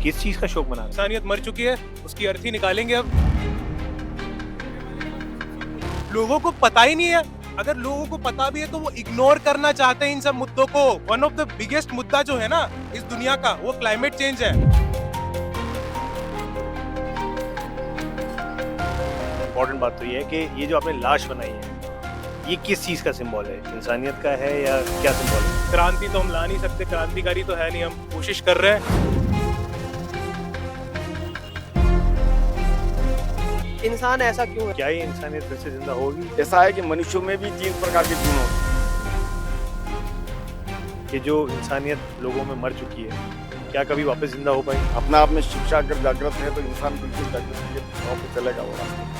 किस चीज का शोक मना रहे हैं? इंसानियत मर चुकी है, उसकी अर्थी निकालेंगे अब। लोगों को पता ही नहीं है, अगर लोगों को पता भी है तो वो इग्नोर करना चाहते हैं इन सब मुद्दों को। वन ऑफ द बिगेस्ट मुद्दा जो है ना इस दुनिया का, वो क्लाइमेट चेंज है। इम्पोर्टेंट बात तो ये है कि ये जो आपने लाश बनाई है, ये किस चीज का सिंबल है? इंसानियत का है या क्या सिंबल है? क्रांति तो हम ला नहीं सकते, क्रांतिकारी तो है नहीं, हम कोशिश कर रहे हैं। इंसान ऐसा क्यों है? क्या ये इंसानियत फिर से जिंदा होगी? ऐसा है कि मनुष्यों में भी 3 प्रकार के गुण होते हैं। कि जो इंसानियत लोगों में मर चुकी है, क्या कभी वापस जिंदा हो पाएगी? अपना आप में शिक्षा अगर जागृत है तो इंसान बिल्कुल जागृत के भाव पे चलेगा। वो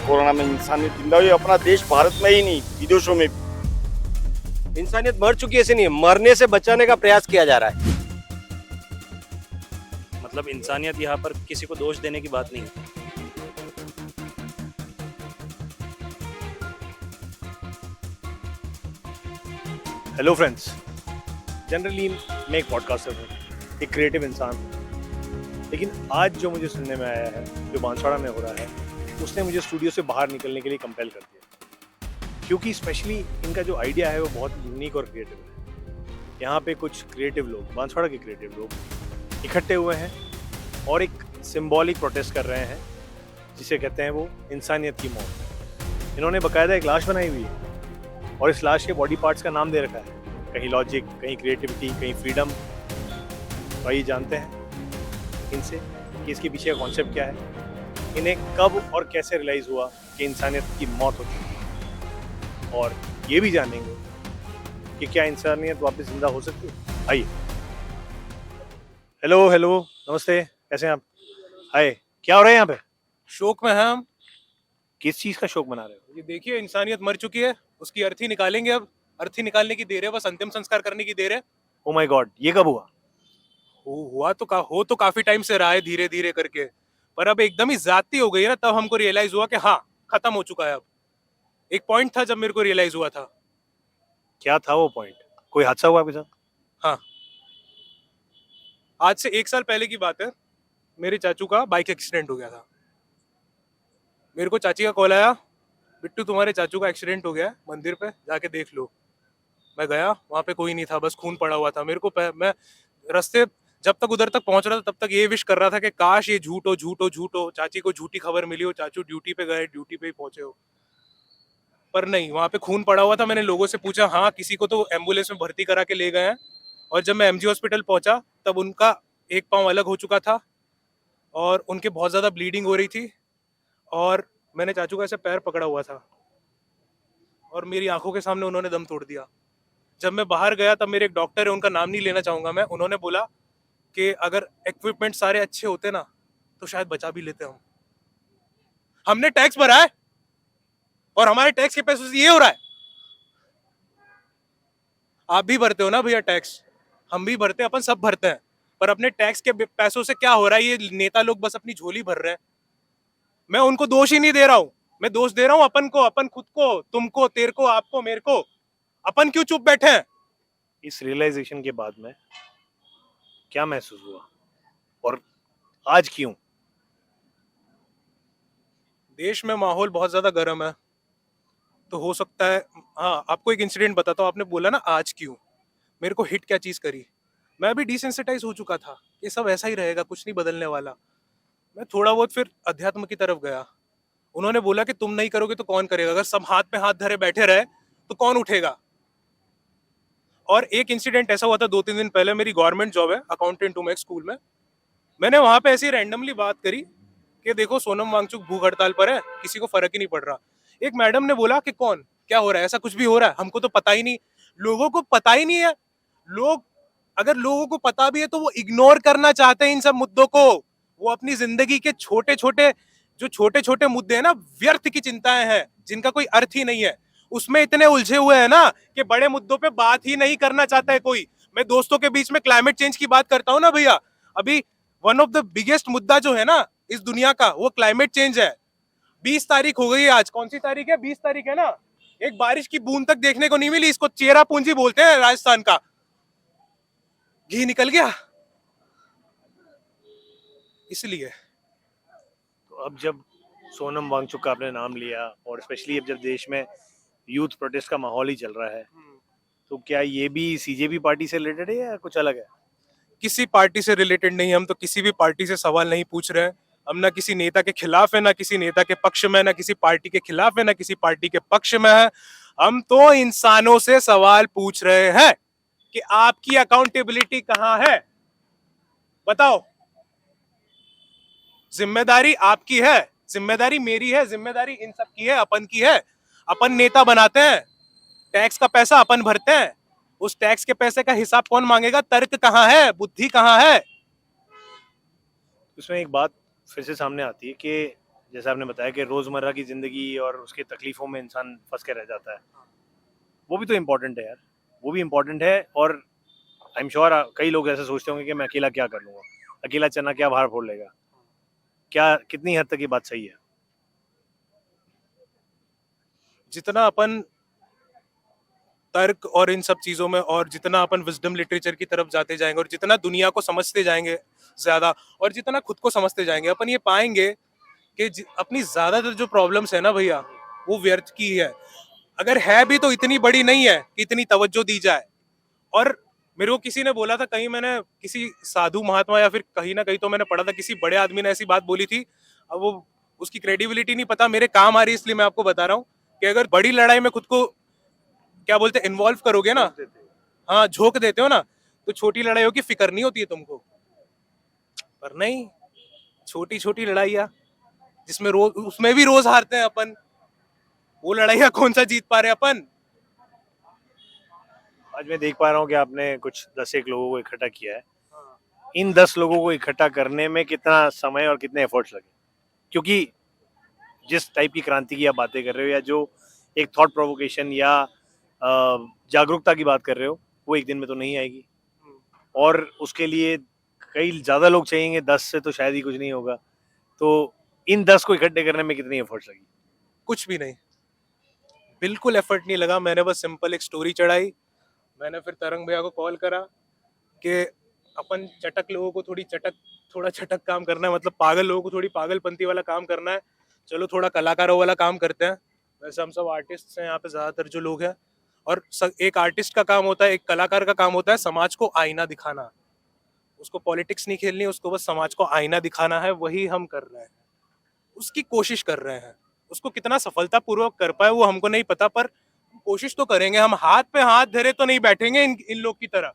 कोरोना में इंसानियत जिंदा हुई, अपना देश भारत में ही नहीं विदेशों में भी। इंसानियत मर चुकी है ऐसे नहीं, मरने से बचाने का प्रयास किया जा रहा है। मतलब इंसानियत यहाँ पर किसी को दोष देने की बात नहीं है। हेलो फ्रेंड्स, जनरली मैं एक पॉडकास्टर हूँ, एक क्रिएटिव इंसान हूँ, लेकिन आज जो मुझे सुनने में आया है, जो बांसवाड़ा में हो रहा है, उसने मुझे स्टूडियो से बाहर निकलने के लिए कंपेल कर दिया। क्योंकि स्पेशली इनका जो आइडिया है वो बहुत यूनिक और क्रिएटिव है। यहाँ पे कुछ क्रिएटिव लोग, बांसवाड़ा के क्रिएटिव लोग इकट्ठे हुए हैं और एक सिंबॉलिक प्रोटेस्ट कर रहे हैं, जिसे कहते हैं वो इंसानियत की मौत। इन्होंने बाकायदा एक लाश बनाई हुई है और इस लाश के बॉडी पार्ट्स का नाम दे रखा है, कहीं लॉजिक, कहीं क्रिएटिविटी, कहीं फ्रीडम। तो आइए जानते हैं इनसे कि इसके पीछे का कॉन्सेप्ट क्या है, इन्हें कब और कैसे रियलाइज हुआ कि इंसानियत की मौत हो चुकी है, और ये भी जानेंगे कि क्या इंसानियत वापस जिंदा हो सकती है। आइए। हेलो हेलो, नमस्ते, कैसे हैं आप? हाय, क्या हो रहा है यहाँ पे? शोक में हैं हम। किस चीज का शोक मना रहे हो? ये देखिए, इंसानियत मर चुकी है, उसकी अर्थी निकालेंगे अब। अर्थी निकालने की देर है, बस अंतिम संस्कार करने की देर है। ओ माय गॉड, ये कब हुआ? हो तो काफी टाइम से रहा है, धीरे धीरे करके, पर अब एकदम ही ज्यादती हो गई है ना, तब हमको रियलाइज हुआ कि हाँ, खत्म हो चुका है। अब एक पॉइंट था जब मेरे को रियलाइज हुआ था। क्या था वो पॉइंट? कोई हादसा हुआ आपके साथ? हाँ, आज से 1 साल पहले की बात है। मेरे चाचू का बाइक एक्सीडेंट हो गया था। मेरे को चाची का कॉल आया, बिट्टू तुम्हारे चाचू का एक्सीडेंट हो गया है, मंदिर पे जाके देख लो। मैं गया, वहां पे कोई नहीं था, बस खून पड़ा हुआ था। मेरे को मैं रास्ते जब तक उधर तक पहुंच रहा था, तब तक ये विश कर रहा था कि काश ये झूठ हो, झूठ हो, झूठ हो, चाची को झूठी खबर मिली हो, चाचू ड्यूटी पे गए, ड्यूटी पे ही पहुंचे हो। पर नहीं, वहां पे खून पड़ा हुआ था। मैंने लोगों से पूछा, हाँ किसी को तो एम्बुलेंस में भर्ती करा के ले गए हैं। और जब मैं एमजी हॉस्पिटल पहुंचा, तब उनका एक पाँव अलग हो चुका था और उनके बहुत ज्यादा ब्लीडिंग हो रही थी। और मैंने चाचू का ऐसे पैर पकड़ा हुआ था और मेरी आंखों के सामने उन्होंने दम तोड़ दिया। जब मैं बाहर गया, तब मेरे एक डॉक्टर है, उनका नाम नहीं लेना चाहूंगा मैं, उन्होंने बोला कि अगर इक्विपमेंट सारे अच्छे होते ना तो शायद बचा भी लेते हम। हमने टैक्स भरा है और हमारे टैक्स के पैसों से ये हो रहा है। आप भी भरते हो ना भैया टैक्स, हम भी भरते हैं, अपन सब भरते हैं, पर अपने टैक्स के पैसों से क्या हो रहा है, ये नेता लोग बस अपनी झोली भर रहे हैं। मैं उनको दोष ही नहीं दे रहा हूं, मैं दोष दे रहा हूं अपन को, अपन खुद को, तुमको, तेरे को, आपको, मेरे को। अपन क्यों चुप बैठे हैं? इस रियलाइजेशन के बाद में क्या महसूस हुआ और आज क्यों? देश में माहौल बहुत ज्यादा गर्म है, तो हो सकता है। हाँ, आपको एक इंसिडेंट बताता हूँ। आपने बोला ना आज क्यों, मेरे को हिट क्या चीज करी। मैं भी डिसेंसिटाइज हो चुका था, ये सब ऐसा ही रहेगा, कुछ नहीं बदलने वाला। मैं थोड़ा बहुत फिर अध्यात्म की तरफ गया। उन्होंने बोला कि तुम नहीं करोगे तो कौन करेगा, अगर सब हाथ पे हाथ धरे बैठे रहे तो कौन उठेगा। और एक इंसिडेंट ऐसा हुआ था 2-3 दिन पहले। मेरी गवर्नमेंट जॉब है, अकाउंटेंट हूँ मैं एक स्कूल में। मैंने वहां पे ऐसी रैंडमली बात करी कि देखो सोनम वांगचुक भूख हड़ताल पर है, किसी को फर्क ही नहीं पड़ रहा। एक मैडम ने बोला कि कौन, क्या हो रहा है, ऐसा कुछ भी हो रहा है, हमको तो पता ही नहीं। लोगों को पता ही नहीं है। लोग, अगर लोगों को पता भी है तो वो इग्नोर करना चाहते हैं इन सब मुद्दों को। वो अपनी जिंदगी के छोटे छोटे मुद्दे हैं ना, व्यर्थ की चिंताएं हैं जिनका कोई अर्थ ही नहीं है, उसमें इतने उलझे हुए हैं ना कि बड़े मुद्दों पे बात ही नहीं करना चाहता है कोई। मैं दोस्तों के बीच में क्लाइमेट चेंज की बात करता हूँ ना भैया, अभी वन ऑफ द बिगेस्ट मुद्दा जो है ना इस दुनिया का, वो क्लाइमेट चेंज है। 20 तारीख हो गई है आज, कौन सी तारीख है? 20 तारीख है ना। एक बारिश की बूंद तक देखने को नहीं मिली। इसको चेरा पूंजी बोलते हैं राजस्थान का। घी निकल गया। इसलिए तो अब जब सोनम वांगचुक का आपने नाम लिया और स्पेशली अब जब देश में यूथ प्रोटेस्ट का माहौल ही चल रहा है, तो क्या ये भी सीजेपी पार्टी से रिलेटेड है या कुछ अलग है? किसी पार्टी से रिलेटेड नहीं, हम तो किसी भी पार्टी से सवाल नहीं पूछ रहे हैं। हम ना किसी नेता के खिलाफ है, ना किसी नेता के पक्ष में, ना किसी पार्टी के खिलाफ है, ना किसी पार्टी के पक्ष में है। हम तो इंसानों से सवाल पूछ रहे हैं कि आपकी अकाउंटेबिलिटी कहां है, बताओ। जिम्मेदारी आपकी है, जिम्मेदारी मेरी है, जिम्मेदारी इन सब की है, अपन की है। अपन नेता बनाते हैं, टैक्स का पैसा अपन भरते हैं, उस टैक्स के पैसे का हिसाब कौन मांगेगा? तर्क कहां है, बुद्धि कहां है? उसमें एक बात फिर से सामने आती है कि जैसे आपने बताया कि रोजमर्रा की जिंदगी और उसकी तकलीफों में इंसान फंस के रह जाता है, वो भी तो इम्पोर्टेंट है यार, वो भी इम्पोर्टेंट है। और आई एम श्योर कई लोग ऐसे सोचते होंगे कि मैं अकेला क्या कर लूंगा, अकेला चना क्या बाहर फोड़ लेगा। क्या कितनी हद तक ये बात सही है? जितना अपन तर्क और इन सब चीजों में, और जितना अपन विजडम लिटरेचर की तरफ जाते जाएंगे, और जितना दुनिया को समझते जाएंगे ज्यादा, और जितना खुद को समझते जाएंगे, अपन ये पाएंगे कि अपनी ज्यादातर जो प्रॉब्लम्स है ना भैया, वो व्यर्थ की है। अगर है भी तो इतनी बड़ी नहीं है कि इतनी तवज्जो दी जाए। और मेरे को किसी ने बोला था, कहीं मैंने किसी साधु महात्मा या फिर कहीं ना कहीं तो मैंने पढ़ा था, किसी बड़े आदमी ने ऐसी बात बोली थी। अब वो उसकी क्रेडिबिलिटी नहीं पता, मेरे काम आ रही है इसलिए मैं आपको बता रहा हूँ कि अगर बड़ी लड़ाई में खुद को क्या बोलते हैं इन्वॉल्व करोगे ना, हाँ झोंक देते हो ना, तो छोटी लड़ाइयों की फिक्र नहीं होती है तुमको। पर नहीं, छोटी छोटी लड़ाइयाँ जिसमें रोज, उसमें भी रोज हारते हैं अपन, वो लड़ाइयाँ कौन सा जीत पा रहे हैं अपन? आज मैं देख पा रहा हूँ कि आपने कुछ 10 लोगों को इकट्ठा किया है। इन 10 लोगों को इकट्ठा करने में कितना समय और कितने एफर्ट्स लगे? क्योंकि जिस टाइप की क्रांति की आप बातें कर रहे हो, या जो एक थॉट प्रोवोकेशन या जागरूकता की बात कर रहे हो, वो एक दिन में तो नहीं आएगी, और उसके लिए कई ज़्यादा लोग चाहिएंगे। 10 से तो शायद ही कुछ नहीं होगा। तो इन 10 को इकट्ठे करने में कितनी एफर्ट्स लगी? कुछ भी नहीं, बिल्कुल एफर्ट नहीं लगा। मैंने बस सिंपल एक स्टोरी चढ़ाई, मैंने फिर तरंग भैया को कॉल करा कि अपन चटक लोगों को थोड़ा चटक काम करना है, मतलब पागल लोगों को थोड़ी पागलपंती वाला काम करना है, चलो थोड़ा कलाकारों वाला काम करते हैं। वैसे हम सब आर्टिस्ट हैं यहाँ पे ज्यादातर जो लोग हैं, और एक आर्टिस्ट का काम होता है, एक कलाकार का काम होता है समाज को आईना दिखाना। उसको पॉलिटिक्स नहीं खेलनी, उसको बस समाज को आईना दिखाना है। वही हम कर रहे हैं, उसकी कोशिश कर रहे हैं। उसको कितना सफलतापूर्वक कर पाए वो हमको नहीं पता, पर कोशिश तो करेंगे। हम हाथ पे हाथ धरे तो नहीं बैठेंगे इन लोग की तरह।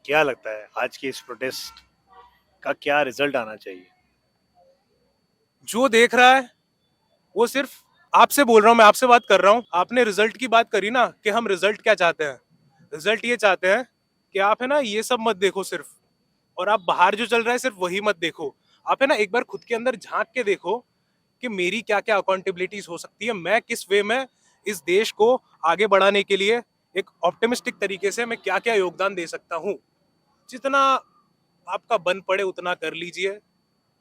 क्या लगता है आज की इस प्रोटेस्ट का क्या रिजल्ट आना चाहिए? जो देख रहा है वो सिर्फ, आपसे बोल रहा हूं, मैं आपसे बात कर रहा हूं। आपने रिजल्ट की बात करी ना कि हम रिजल्ट क्या चाहते हैं। रिजल्ट ये चाहते हैं कि आप है ना ये सब मत देखो सिर्फ, और आप बाहर जो चल रहा है सिर्फ वही मत देखो। आप है ना एक बार खुद के अंदर झांक के देखो कि मेरी क्या क्या अकाउंटेबिलिटीज हो सकती है, मैं किस वे में इस देश को आगे बढ़ाने के लिए एक ऑप्टिमिस्टिक तरीके से मैं क्या क्या योगदान दे सकता हूँ। जितना आपका बन पड़े उतना कर लीजिए,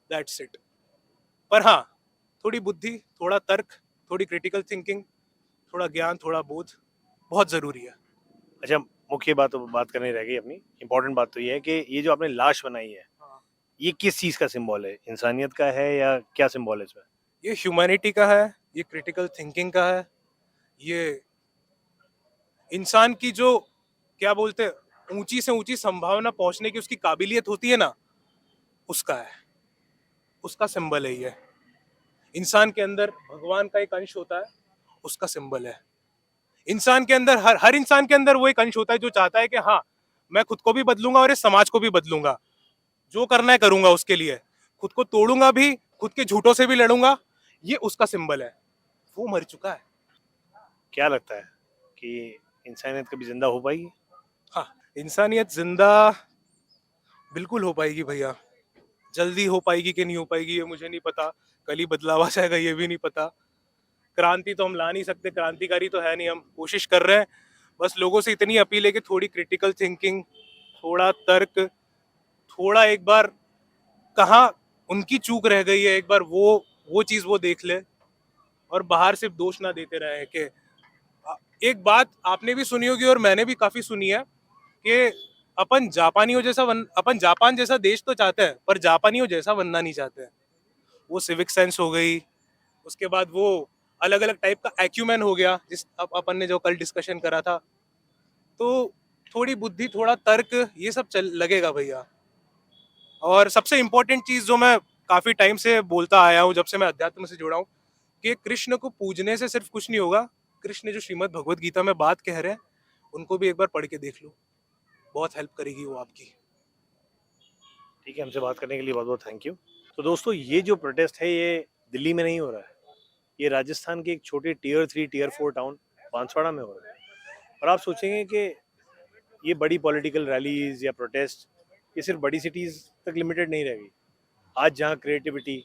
दैट्स इट। पर हाँ, थोड़ी बुद्धि, थोड़ा तर्क, थोड़ी क्रिटिकल थिंकिंग, थोड़ा ज्ञान, थोड़ा बोध बहुत जरूरी है। अच्छा, मुख्य बात करनी रह गई अपनी। इम्पोर्टेंट बात तो ये है कि ये जो आपने लाश बनाई है, ये किस चीज का सिंबल है? इंसानियत का है या क्या सिंबल है इसमें? ये ह्यूमैनिटी का है, ये क्रिटिकल थिंकिंग का है, ये इंसान की जो क्या बोलते हैं ऊंची से ऊंची संभावना पहुंचने की उसकी काबिलियत होती है ना, उसका है, उसका सिंबल है ये। इंसान के अंदर भगवान का एक अंश होता है, उसका सिंबल है। इंसान के अंदर, हर इंसान के अंदर वो एक अंश होता है जो चाहता है कि हाँ मैं खुद को भी बदलूंगा और इस समाज को भी बदलूंगा, जो करना है करूंगा उसके लिए, खुद को तोड़ूंगा भी, खुद के झूठों से भी लड़ूंगा। ये उसका सिंबल है। वो मर चुका है। क्या लगता है कि इंसानियत कभी जिंदा हो पाएगी? हाँ, इंसानियत जिंदा बिल्कुल हो पाएगी भैया। जल्दी हो पाएगी कि नहीं हो पाएगी ये मुझे नहीं पता, कल ही बदलाव आ जाएगा ये भी नहीं पता। क्रांति तो हम ला नहीं सकते, क्रांतिकारी तो है नहीं, हम कोशिश कर रहे हैं। बस लोगों से इतनी अपील है कि थोड़ी क्रिटिकल थिंकिंग, थोड़ा तर्क, थोड़ा एक बार कहाँ उनकी चूक रह गई है, एक बार वो चीज वो देख ले, और बाहर सिर्फ दोष ना देते रहे। कि एक बात आपने भी सुनी होगी और मैंने भी काफी सुनी है कि अपन अपन जापान जैसा देश तो चाहते हैं, पर जापानियों जैसा बनना नहीं चाहते हैं। वो सिविक सेंस हो गई, उसके बाद वो अलग अलग टाइप का एक्यूमेन हो गया, जिस अपन ने जो कल डिस्कशन करा था। तो थोड़ी बुद्धि, थोड़ा तर्क, ये सब चल लगेगा भैया। और सबसे इम्पोर्टेंट चीज जो मैं काफी टाइम से बोलता आया हूँ, जब से मैं अध्यात्म से जुड़ा हूँ, कि कृष्ण को पूजने से सिर्फ कुछ नहीं होगा। कृष्ण जो श्रीमद् भगवत गीता में बात कह रहे हैं, उनको भी एक बार पढ़ के देख लो, बहुत हेल्प करेगी वो आपकी। ठीक है, हमसे बात करने के लिए बहुत बहुत थैंक यू। तो दोस्तों, ये जो प्रोटेस्ट है ये दिल्ली में नहीं हो रहा है, ये राजस्थान के एक छोटे टियर 3 टियर 4 टाउन बांसवाड़ा में हो रहा है। और आप सोचेंगे कि ये बड़ी पॉलिटिकल रैलीज या प्रोटेस्ट ये सिर्फ बड़ी सिटीज़ तक लिमिटेड नहीं रहेगी। आज जहाँ क्रिएटिविटी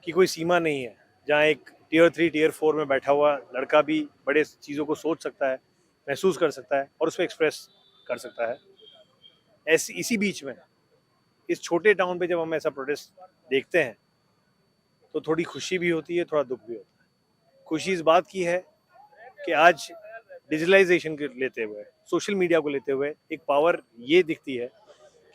की कोई सीमा नहीं है, जहाँ एक टियर 3 टियर 4 में बैठा हुआ लड़का भी बड़े चीज़ों को सोच सकता है, महसूस कर सकता है और उसको एक्सप्रेस कर सकता है, इसी बीच में इस छोटे टाउन पे जब हम ऐसा प्रोटेस्ट देखते हैं तो थोड़ी खुशी भी होती है, थोड़ा दुख भी होता है। खुशी इस बात की है कि आज डिजिटलाइजेशन को लेते हुए, सोशल मीडिया को लेते हुए एक पावर ये दिखती है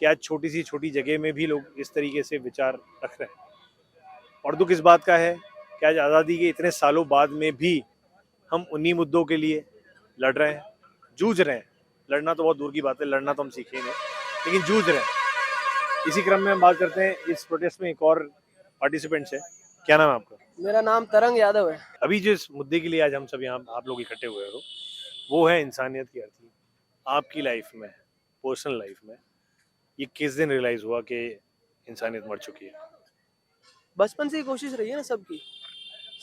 कि आज छोटी सी छोटी जगह में भी लोग इस तरीके से विचार रख रहे हैं। और दुख इस बात का है कि आज आज़ादी के इतने सालों बाद में भी हम उन्हीं मुद्दों के लिए लड़ रहे हैं, जूझ रहे हैं। लड़ना तो बहुत दूर की बात है, लड़ना तो हम सीखे नहीं, लेकिन जूझ रहे हैं। इसी क्रम में हम बात करते हैं इस प्रोटेस्ट में एक और पार्टिसिपेंट्स है। क्या नाम है आपका? मेरा नाम तरंग यादव है। अभी जिस मुद्दे के लिए आज हम सब यहाँ आप लोग इकट्ठे हुए हो वो है इंसानियत की अर्थी। आपकी लाइफ में, पर्सनल लाइफ में ये किस दिन रियलाइज हुआ कि इंसानियत मर चुकी है? बचपन से ही कोशिश रही है ना सबकी,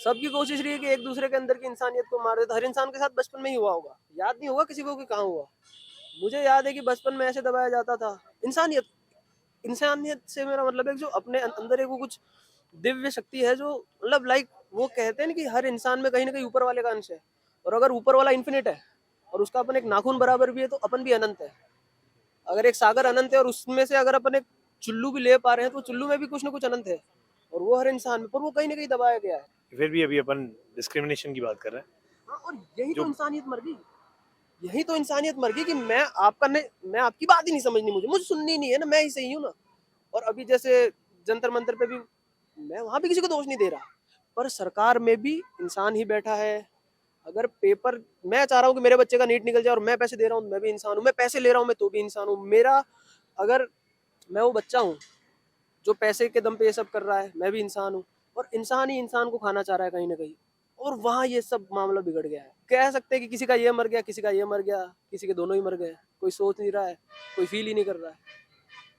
सबकी कोशिश रही है कि एक दूसरे के अंदर की इंसानियत को मार दे। तो हर इंसान के साथ बचपन में ही हुआ होगा, याद नहीं होगा किसी को कि कहाँ हुआ। मुझे याद है कि बचपन में ऐसे दबाया जाता था। इंसानियत, इंसानियत से मेरा मतलब है कि जो अपने अंदर एक वो कुछ दिव्य शक्ति है, जो मतलब लाइक वो कहते हैं ना कि हर इंसान में कहीं ना कहीं ऊपर वाले का अंश है। और अगर ऊपर वाला इन्फिनिट है और उसका अपन एक नाखून बराबर भी है, तो अपन भी अनंत है। अगर एक सागर अनंत है और उसमें से अगर अपन एक चुल्लू भी ले पा रहे हैं, तो चुल्लू में भी कुछ ना कुछ अनंत है, और वो हर इंसान में, पर वो कहीं ना कहीं दबाया गया है। फिर भी अभी अपन डिस्क्रिमिनेशन की बात कर रहे हैं। हाँ, और यही तो जो- इंसानियत मर गई। यही तो इंसानियत मर गई कि मैं आपका नहीं, मैं आपकी बात ही नहीं समझनी, मुझे सुननी नहीं है ना, मैं ही सही हूँ ना। और अभी जैसे जंतर मंतर पे भी मैं वहां भी किसी को दोष नहीं दे रहा, पर सरकार में भी इंसान ही बैठा है। अगर पेपर, मैं चाह रहा हूँ कि मेरे बच्चे का नीट निकल जाए और मैं पैसे दे रहा हूँ, मैं भी इंसान हूँ। मैं पैसे ले रहा हूँ, मैं तो भी इंसान हूँ। मेरा, अगर मैं वो बच्चा हूँ जो पैसे के दम पे ये सब कर रहा है, मैं भी इंसान हूँ। और इंसान ही इंसान को खाना चाह रहा है कहीं ना कहीं, और वहाँ ये सब मामला बिगड़ गया है। कह सकते हैं कि किसी का ये मर गया, किसी का ये मर गया, किसी के दोनों ही मर गए। कोई सोच नहीं रहा है, कोई फील ही नहीं कर रहा है।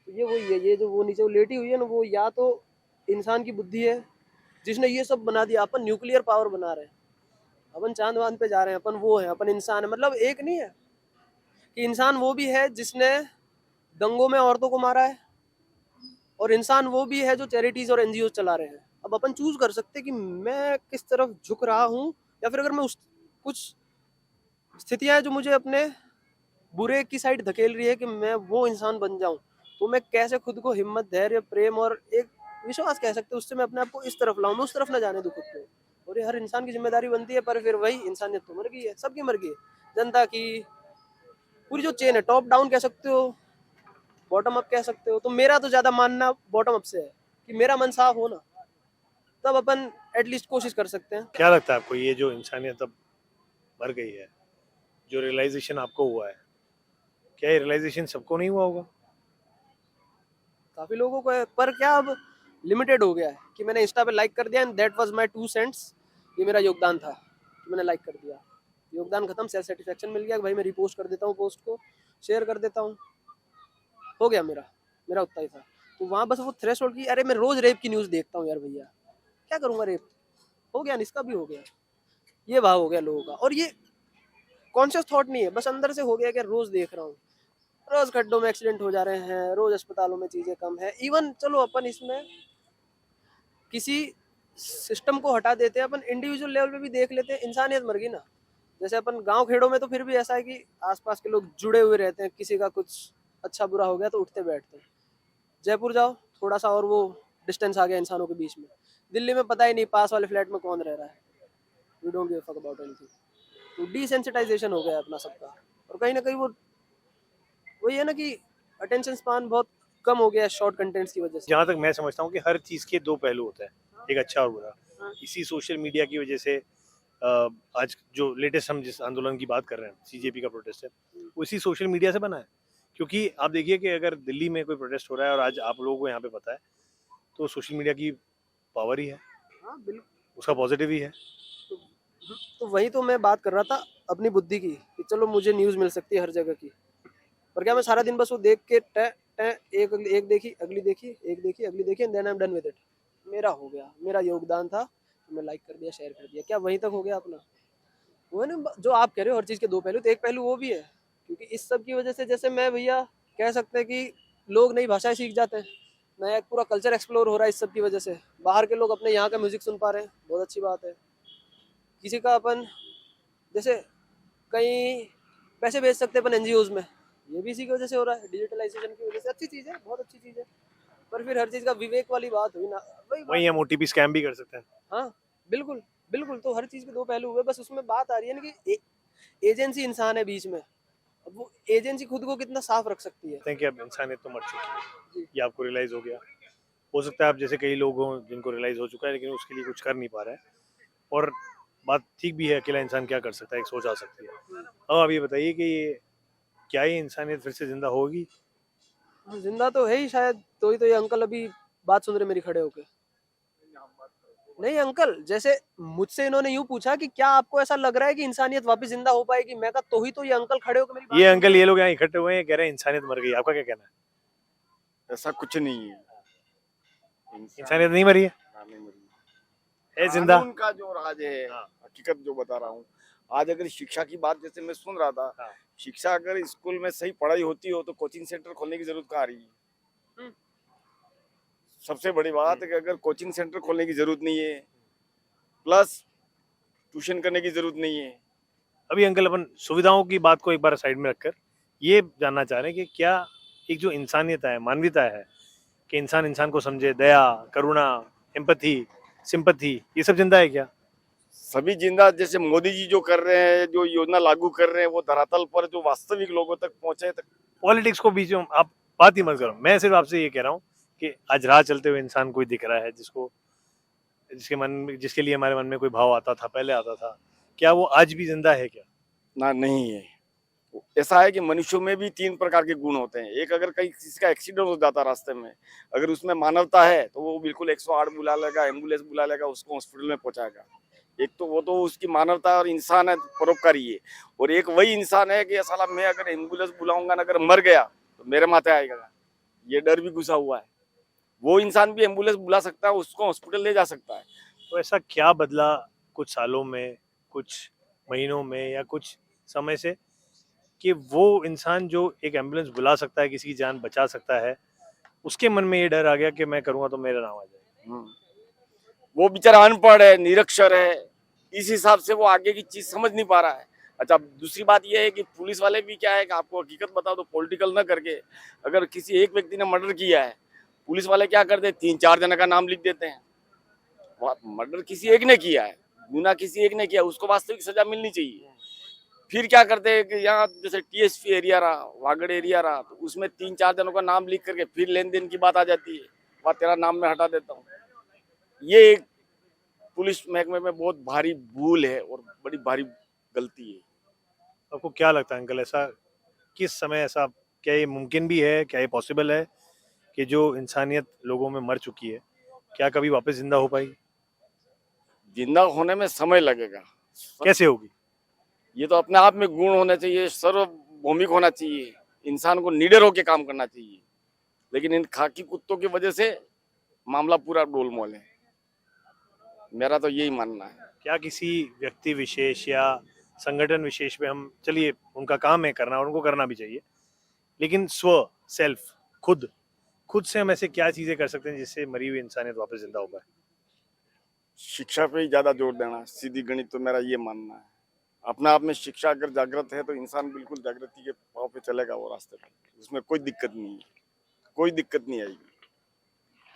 तो ये वही है, ये जो वो नीचे वो लेटी हुई है ना, वो या तो इंसान की बुद्धि है जिसने ये सब बना दिया। अपन न्यूक्लियर पावर बना रहे हैं, अपन चांद वांद पे जा रहे हैं, अपन वो है, अपन इंसान है। मतलब एक नहीं है कि इंसान वो भी है जिसने दंगों में औरतों को मारा है, और इंसान वो भी है जो चैरिटीज और एनजीओ चला रहे हैं। अब अपन चूज कर सकते हैं कि मैं किस तरफ झुक रहा हूँ, या फिर अगर मैं उस कुछ स्थितियां हैं जो मुझे अपने बुरे की साइड धकेल रही है कि मैं वो इंसान बन जाऊं, तो मैं कैसे खुद को हिम्मत, धैर्य, प्रेम और एक विश्वास कह सकते हैं, उससे मैं अपने आप को इस तरफ लाऊं, मैं उस तरफ ना जाने दूं खुद को। और ये हर इंसान की जिम्मेदारी बनती है। पर फिर वही, इंसानियत तो मर गई है, सबकी मर गई है। जनता की पूरी जो चेन है, टॉप डाउन कह सकते हो, बॉटम अप कह सकते हो। तो मेरा तो ज्यादा मानना बॉटम अप से है कि मेरा मन साफ हो ना, तब अपन एटलीस्ट कोशिश कर सकते हैं। क्या लगता है आपको, ये जो इंसानियत अब मर गई है, जो रियलाइजेशन आपको हुआ है, क्या ये रियलाइजेशन सबको नहीं हुआ होगा? काफी लोगों को है, पर क्या अब लिमिटेड हो गया है कि मैंने इंस्टा पे लाइक कर दिया and that was my 2 cents. ये मेरा योगदान था कि मैंने लाइक कर दिया, योगदान खत्म, सेल्फ सेटिस्फेक्शन मिल गया कि भाई मैं रिपोस्ट कर देता हूँ, पोस्ट को शेयर कर देता हूँ, हो गया मेरा उतना ही था। तो वहाँ बस वो थ्रेशोल्ड की, अरे मैं रोज रेप की न्यूज़ देखता हूँ यार भैया, क्या करूँगा, रेप हो गया, इसका भी हो गया, ये भाव हो गया लोगों का। और ये कॉन्शियस थॉट नहीं है, बस अंदर से हो गया कि रोज देख रहा हूँ, रोज खड्डों में एक्सीडेंट हो जा रहे हैं, रोज अस्पतालों में चीजें कम है। इवन चलो अपन इसमें किसी सिस्टम को हटा देते हैं, अपन इंडिविजुअल लेवल पे भी देख लेते हैं, इंसानियत मर गई ना। जैसे अपन गांव खेड़ों में तो फिर भी ऐसा है कि आसपास के लोग जुड़े हुए रहते हैं, किसी का कुछ अच्छा बुरा हो गया तो उठते बैठते हैं। जयपुर जाओ थोड़ा सा और वो डिस्टेंस आ गया इंसानों के बीच में। दिल्ली में पता ही नहीं पास वाले फ्लैट में कौन रह रहा है, we don't give a fuck about anything. तो डिसेंसिटाइजेशन हो गया अपना सबका, और कहीं ना कहीं वो वही है ना कि अटेंशन स्पान बहुत कम हो गया है शॉर्ट कंटेंट्स की वजह से। जहाँ तक मैं समझता हूँ कि हर चीज़ के दो पहलू होते हैं, एक अच्छा और बुरा। हाँ। इसी सोशल मीडिया की वजह से आज जो लेटेस्ट हम जिस आंदोलन की बात कर रहे हैं, सीजेपी का प्रोटेस्ट है, वो इसी सोशल मीडिया से बना है। क्योंकि आप देखिए कि अगर दिल्ली में कोई प्रोटेस्ट हो रहा है और आज आप लोगों को यहाँ पे पता है, तो सोशल मीडिया की पावर ही है, हाँ बिल्कुल। उसका पॉजिटिव ही है। तो वही तो मैं बात कर रहा था अपनी बुद्धि की कि चलो मुझे न्यूज़ मिल सकती है हर जगह की, पर क्या मैं सारा दिन बस वो देख के एक देखी अगली देखी एक देखी अगली देखी and then I am done with it. मेरा हो गया, मेरा योगदान था, मैं लाइक कर दिया, शेयर कर दिया, क्या वहीं तक हो गया अपना? वो है ना जो आप कह रहे हो हर चीज़ के दो पहलू, तो एक पहलू वो भी है क्योंकि इस सब की वजह से जैसे मैं भैया कह सकते हैं कि लोग नई भाषाएं सीख जाते हैं, नया एक पूरा कल्चर एक्सप्लोर हो रहा है इस सब की वजह से। बाहर के लोग अपने यहाँ का म्यूजिक सुन पा रहे हैं, बहुत अच्छी बात है। किसी का अपन जैसे कहीं पैसे भेज सकते हैं अपन एनजीओज में, ये भी इसी की वजह से हो रहा है, डिजिटलाइजेशन की वजह से। अच्छी चीज़ है, बहुत अच्छी चीज़ है, पर फिर हर चीज़ का विवेक वाली बात हुई ना, वही वहीं हम ओटीपी स्कैम भी कर सकते हैं। हाँ बिल्कुल बिल्कुल। तो हर चीज़ के दो पहलू हुए, बस उसमें बात आ रही है ना कि एजेंसी इंसान है बीच में, अब वो एजेंसी खुद को कितना साफ रख सकती है। कहते हैं कि अब इंसानियत तो मर चुकी है, जी। ये आपको रियलाइज हो गया। हो सकता है आप जैसे कई लोग हों जिनको रियलाइज हो चुका है, लेकिन उसके लिए कुछ कर नहीं पा रहे हैं। और बात ठीक भी है, अकेला इंसान क्या कर सकता है, एक सोच आ सकती है। अब आप ये बताइए कि क्या ये इंसानियत फिर से जिंदा होगी? जिंदा तो है ही शायद, तो ये अंकल अभी बात सुन रहे मेरी खड़े होके। नहीं अंकल, जैसे मुझसे इन्होंने यूं पूछा कि क्या आपको ऐसा लग रहा है कि इंसानियत वापस जिंदा हो पाएगी, मैं कहा तो ही तो ये अंकल खड़े होकर मेरी बात ये सुन अंकल रहे ये लोग यहाँ इकट्ठे हुए हैं, कह रहे हैं इंसानियत मर गई, आपका क्या कहना है? ऐसा कुछ नहीं है। इंसानियत नहीं मरी है, नहीं मरी। है जिंदा। कानून का जो राज है, हाँ। हकीकत जो बता रहा हूँ। आज अगर शिक्षा की बात जैसे मैं सुन रहा था, हाँ। शिक्षा अगर स्कूल में सही पढ़ाई होती हो तो कोचिंग सेंटर खोलने की जरूरत कहाँ आ रही है? हम्म। सबसे बड़ी बात है कि अगर कोचिंग सेंटर खोलने की जरूरत नहीं है, प्लस ट्यूशन करने की जरूरत नहीं है। अभी अंकल अपन सुविधाओं की बात को एक बार साइड में रखकर ये जानना चाह रहे हैं कि क्या एक जो इंसानियत है, मानवीयता है, कि इंसान इंसान को समझे, दया, करुणा, एम्पैथी, सिंपैथी, ये सब जिंदा है क्या? सभी जिंदा, जैसे मोदी जी जो कर रहे हैं, जो योजना लागू कर रहे हैं, वो धरातल पर जो वास्तविक लोगों तक पहुंचे तक। पॉलिटिक्स को बीच में आप बात ही मत करो। मैं सिर्फ आपसे ये कह रहा हूँ कि आज राह चलते हुए इंसान कोई दिख रहा है जिसके लिए हमारे मन में कोई भाव आता था, पहले आता था, क्या वो आज भी जिंदा है क्या? ना, नहीं है। ऐसा है कि मनुष्यों में भी 3 प्रकार के गुण होते हैं। एक, अगर कहीं किसी का एक्सीडेंट हो जाता रास्ते में, अगर उसमें मानवता है तो वो बिल्कुल 108 बुला लेगा, एम्बुलेंस बुला लेगा, उसको हॉस्पिटल में पहुंचाएगा। एक तो वो तो उसकी मानवता और इंसान है, परोपकारी है। और एक वही इंसान है कि साला मैं अगर एम्बुलेंस बुलाऊंगा ना, अगर मर गया तो मेरे माथे आएगा, ये डर भी घुसा हुआ है। वो इंसान भी एम्बुलेंस बुला सकता है, उसको हॉस्पिटल ले जा सकता है। तो ऐसा क्या बदला कुछ सालों में, कुछ महीनों में या कुछ समय से, कि वो इंसान जो एक एम्बुलेंस बुला सकता है, किसी की जान बचा सकता है, उसके मन में ये डर आ गया कि मैं करूंगा तो मेरा नाम आ जाएगा? वो बेचारा अनपढ़ है, निरक्षर है, इस हिसाब से वो आगे की चीज समझ नहीं पा रहा है। अच्छा, दूसरी बात ये है कि पुलिस वाले भी क्या है कि आपको हकीकत बताओ तो पॉलिटिकल ना करके, अगर किसी एक व्यक्ति ने मर्डर किया है, पुलिस वाले क्या करते हैं, 3-4 जन का नाम लिख देते हैं। मर्डर किसी एक ने किया है, गुना किसी एक ने किया, उसको वास्तविक सजा मिलनी चाहिए। फिर क्या करते हैं कि यहाँ जैसे टीएसपी एरिया रहा, वागड़ एरिया रहा, तो उसमें 3-4 जनों का नाम लिख करके फिर लेन देन की बात आ जाती है, वह तेरा नाम मैं हटा देता हूँ। ये एक पुलिस महकमे में बहुत भारी भूल है और बड़ी भारी गलती है। आपको क्या लगता है अंकल, ऐसा किस समय, ऐसा क्या ये मुमकिन भी है, क्या ये पॉसिबल है कि जो इंसानियत लोगों में मर चुकी है, क्या कभी वापस जिंदा हो पाएगी? जिंदा होने में समय लगेगा। कैसे होगी? ये तो अपने आप में गुण होना चाहिए, सर्वभौमिक होना चाहिए, इंसान को निडर होकर काम करना चाहिए। लेकिन इन खाकी कुत्तों की वजह से मामला पूरा गोलमोल है, मेरा तो यही मानना है। क्या किसी व्यक्ति विशेष या संगठन विशेष पे हम, चलिए उनका काम है करना और उनको करना भी चाहिए, लेकिन सेल्फ, खुद से हम ऐसे क्या चीजें कर सकते हैं जिससे मरी हुई इंसानियत वापस जिंदा हो पाए? शिक्षा पे ही ज्यादा जोर देना, सीधी गणित, तो मेरा ये मानना है। अपने आप में शिक्षा अगर जागृत है तो इंसान बिल्कुल जागृति के पाव पे चलेगा वो रास्ते पे, उसमें कोई दिक्कत नहीं है, कोई दिक्कत नहीं आएगी।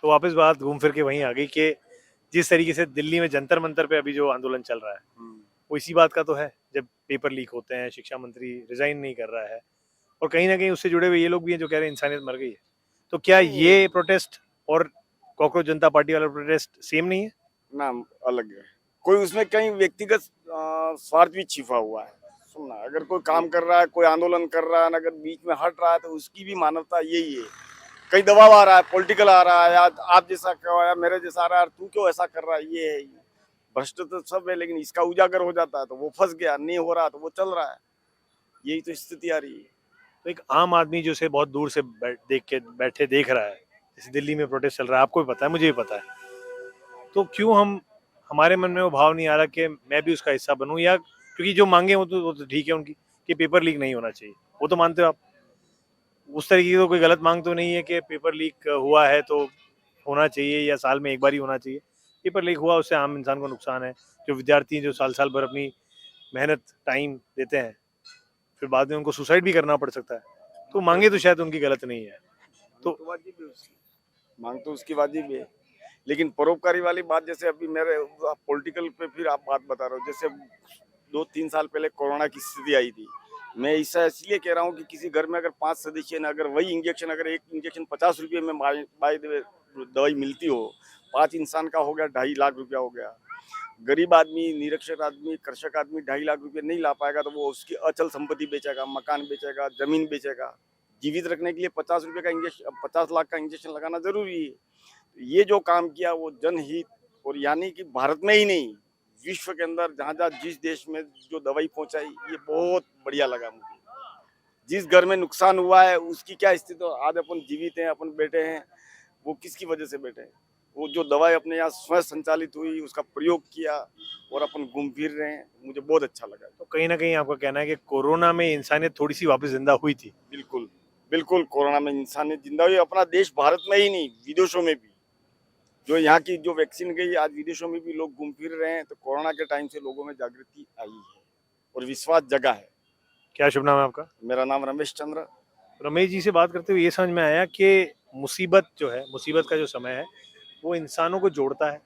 तो वापस बात घूम फिर के वहीं आ गई कि जिस तरीके से दिल्ली में जंतर मंतर पे अभी जो आंदोलन चल रहा है, वो इसी बात का तो है। जब पेपर लीक होते हैं, शिक्षा मंत्री रिजाइन नहीं कर रहा है, और कहीं ना कहीं उससे जुड़े हुए ये लोग भी हैं जो कह रहे हैं इंसानियत मर गई है। तो क्या ये प्रोटेस्ट और कॉकरोच जनता पार्टी वाला प्रोटेस्ट सेम नहीं है? ना, अलग है। कोई उसमें कहीं व्यक्तिगत स्वार्थ भी छिपा हुआ है। सुनना, अगर कोई काम कर रहा है, कोई आंदोलन कर रहा है, अगर बीच में हट रहा है तो उसकी भी मानवता यही है। कहीं दबाव आ रहा है, पॉलिटिकल आ रहा है, या आप जैसा क्यों या मेरे जैसा आ रहा है, तू क्यों ऐसा कर रहा है, ये है। भ्रष्ट तो सब है, लेकिन इसका उजागर हो जाता है तो वो फंस गया, नहीं हो रहा तो वो चल रहा है। यही तो स्थिति आ रही है। तो एक आम आदमी जो से बहुत दूर से देख रहा है, जैसे दिल्ली में प्रोटेस्ट चल रहा है, आपको भी पता है, मुझे भी पता है, तो क्यों हमारे मन में वो भाव नहीं आ रहा कि मैं भी उसका हिस्सा बनूं? या क्योंकि जो मांगे वो तो ठीक है उनकी कि पेपर लीक नहीं होना चाहिए, वो तो मानते हो आप। उस तरीके की तो कोई गलत मांग तो नहीं है कि पेपर लीक हुआ है तो होना चाहिए या साल में एक बार ही होना चाहिए। पेपर लीक हुआ उससे आम इंसान को नुकसान है। जो विद्यार्थी जो साल साल भर अपनी मेहनत टाइम देते हैं, फिर बाद में उनको सुसाइड भी करना पड़ सकता है। तो मांगे तो शायद उनकी गलत नहीं है। तो वाजिब है उसकी, मांग तो उसकी वाजिब है, लेकिन परोपकारी वाली बात, जैसे अभी मेरे पॉलिटिकल पे फिर आप बात बता रहे हो, जैसे 2-3 साल पहले कोरोना की स्थिति आई थी। मैं ऐसा इसलिए कह रहा हूँ कि किसी घर में अगर 5 सदस्य ने, अगर वही इंजेक्शन, अगर एक इंजेक्शन 50 रुपये में बाय द वे दवाई मिलती हो, 5 इंसान का हो गया 2.5 लाख रुपया हो गया। गरीब आदमी, निरक्षर आदमी, कृषक आदमी 2.5 लाख रुपये नहीं ला पाएगा तो वो उसकी अचल संपत्ति बेचेगा, मकान बेचेगा, जमीन बेचेगा। जीवित रखने के लिए 50 रुपये का इंजेक्शन, 50 लाख का इंजेक्शन लगाना जरूरी है। ये जो काम किया वो जनहित, और यानी कि भारत में ही नहीं, विश्व के अंदर जहाँ जहाँ जिस देश में जो दवाई पहुंचाई, ये बहुत बढ़िया लगा मुझे। जिस घर में नुकसान हुआ है उसकी क्या स्थिति, आज अपन जीवित हैं, अपन बैठे हैं, वो किसकी वजह से बैठे हैं? वो जो दवाई अपने यहाँ स्वयं संचालित हुई, उसका प्रयोग किया और अपन घूम फिर रहे हैं, मुझे बहुत अच्छा लगा। तो कहीं ना कहीं आपका कहना है कि कोरोना में इंसानियत थोड़ी सी वापस जिंदा हुई थी? बिल्कुल बिल्कुल, कोरोना में इंसानियत जिंदा हुई। अपना देश भारत में ही नहीं, विदेशों में भी जो यहाँ की जो वैक्सीन गई, आज विदेशों में भी लोग घूम फिर रहे हैं। तो कोरोना के टाइम से लोगों में जागृति आई है और विश्वास जगा है। क्या शुभ नाम है आपका? मेरा नाम रमेश चंद्र। रमेश जी से बात करते हुए ये समझ में आया कि मुसीबत जो है, मुसीबत का जो समय है, वो इंसानों को जोड़ता है,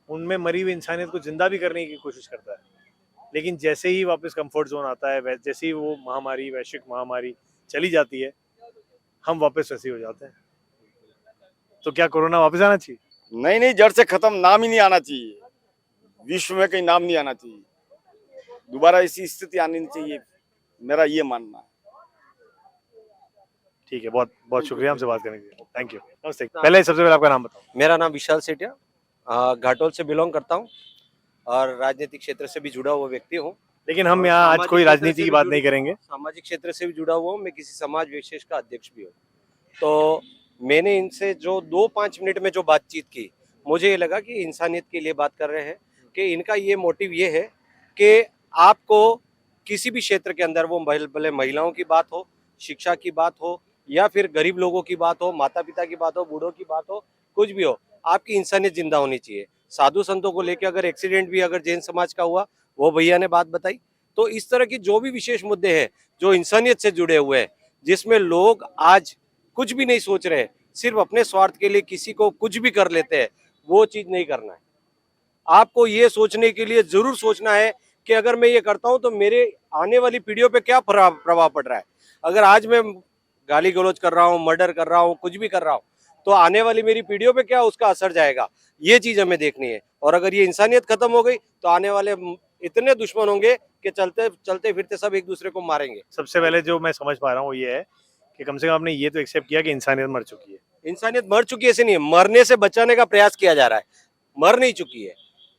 उनमें मरी हुई इंसानियत को जिंदा भी करने की कोशिश करता है। लेकिन जैसे ही वापस कंफर्ट जोन आता है, जैसे ही वो महामारी, वैश्विक महामारी चली जाती है, हम वापस वैसे ही हो जाते हैं। तो क्या कोरोना वापस आना चाहिए? नहीं नहीं, जड़ से खत्म, नाम ही नहीं आना चाहिए, विश्व में कहीं नाम नहीं आना चाहिए, दोबारा ऐसी स्थिति आनी नहीं चाहिए, मेरा ये मानना है। ठीक है, बहुत बहुत शुक्रिया हमसे बात करने के लिए। थैंक यू, नमस्ते। पहले सबसे पहले आपका नाम बताओ। मेरा नाम विशाल सेठिया, घाटोल से बिलोंग करता हूँ और राजनीतिक क्षेत्र से भी जुड़ा हुआ व्यक्ति हूँ। लेकिन हम यहाँ आज कोई राजनीति की बात नहीं करेंगे। सामाजिक क्षेत्र से भी जुड़ा हुआ हूँ, मैं किसी समाज विशेष का अध्यक्ष भी हूँ। तो मैंने इनसे जो 2-5 मिनट में जो बातचीत की, मुझे ये लगा कि इंसानियत के लिए बात कर रहे हैं, कि इनका ये मोटिव ये है कि आपको किसी भी क्षेत्र के अंदर, वो भले महिलाओं की बात हो, शिक्षा की बात हो, या फिर गरीब लोगों की बात हो, माता पिता की बात हो, बूढ़ों की बात हो, कुछ भी हो, आपकी इंसानियत जिंदा होनी चाहिए। साधु संतों को लेकर अगर एक्सीडेंट भी अगर जैन समाज का हुआ, वो भैया ने बात बताई। तो इस तरह की जो भी विशेष मुद्दे हैं जो इंसानियत से जुड़े हुए हैं, जिसमें लोग आज कुछ भी नहीं सोच रहे, सिर्फ अपने स्वार्थ के लिए किसी को कुछ भी कर लेते हैं, वो चीज नहीं करना है। आपको ये सोचने के लिए जरूर सोचना है कि अगर मैं ये करता हूं तो मेरे आने वाली पीढ़ियों पे क्या प्रभाव पड़ रहा है। अगर आज मैं गाली गलौज कर रहा हूँ, मर्डर कर रहा हूँ, कुछ भी कर रहा हूँ, तो आने वाली मेरी पीढ़ियों पे क्या उसका असर जाएगा, ये चीज हमें देखनी है। और अगर ये इंसानियत खत्म हो गई तो आने वाले इतने दुश्मन होंगे कि चलते चलते फिरते सब एक दूसरे को मारेंगे। सबसे पहले जो मैं समझ पा रहा हूँ वो ये है कि कम से कम आपने ये तो एक्सेप्ट किया कि इंसानियत मर चुकी है। इंसानियत मर चुकी है ऐसे नहीं है, मरने से बचाने का प्रयास किया जा रहा है, मर नहीं चुकी है।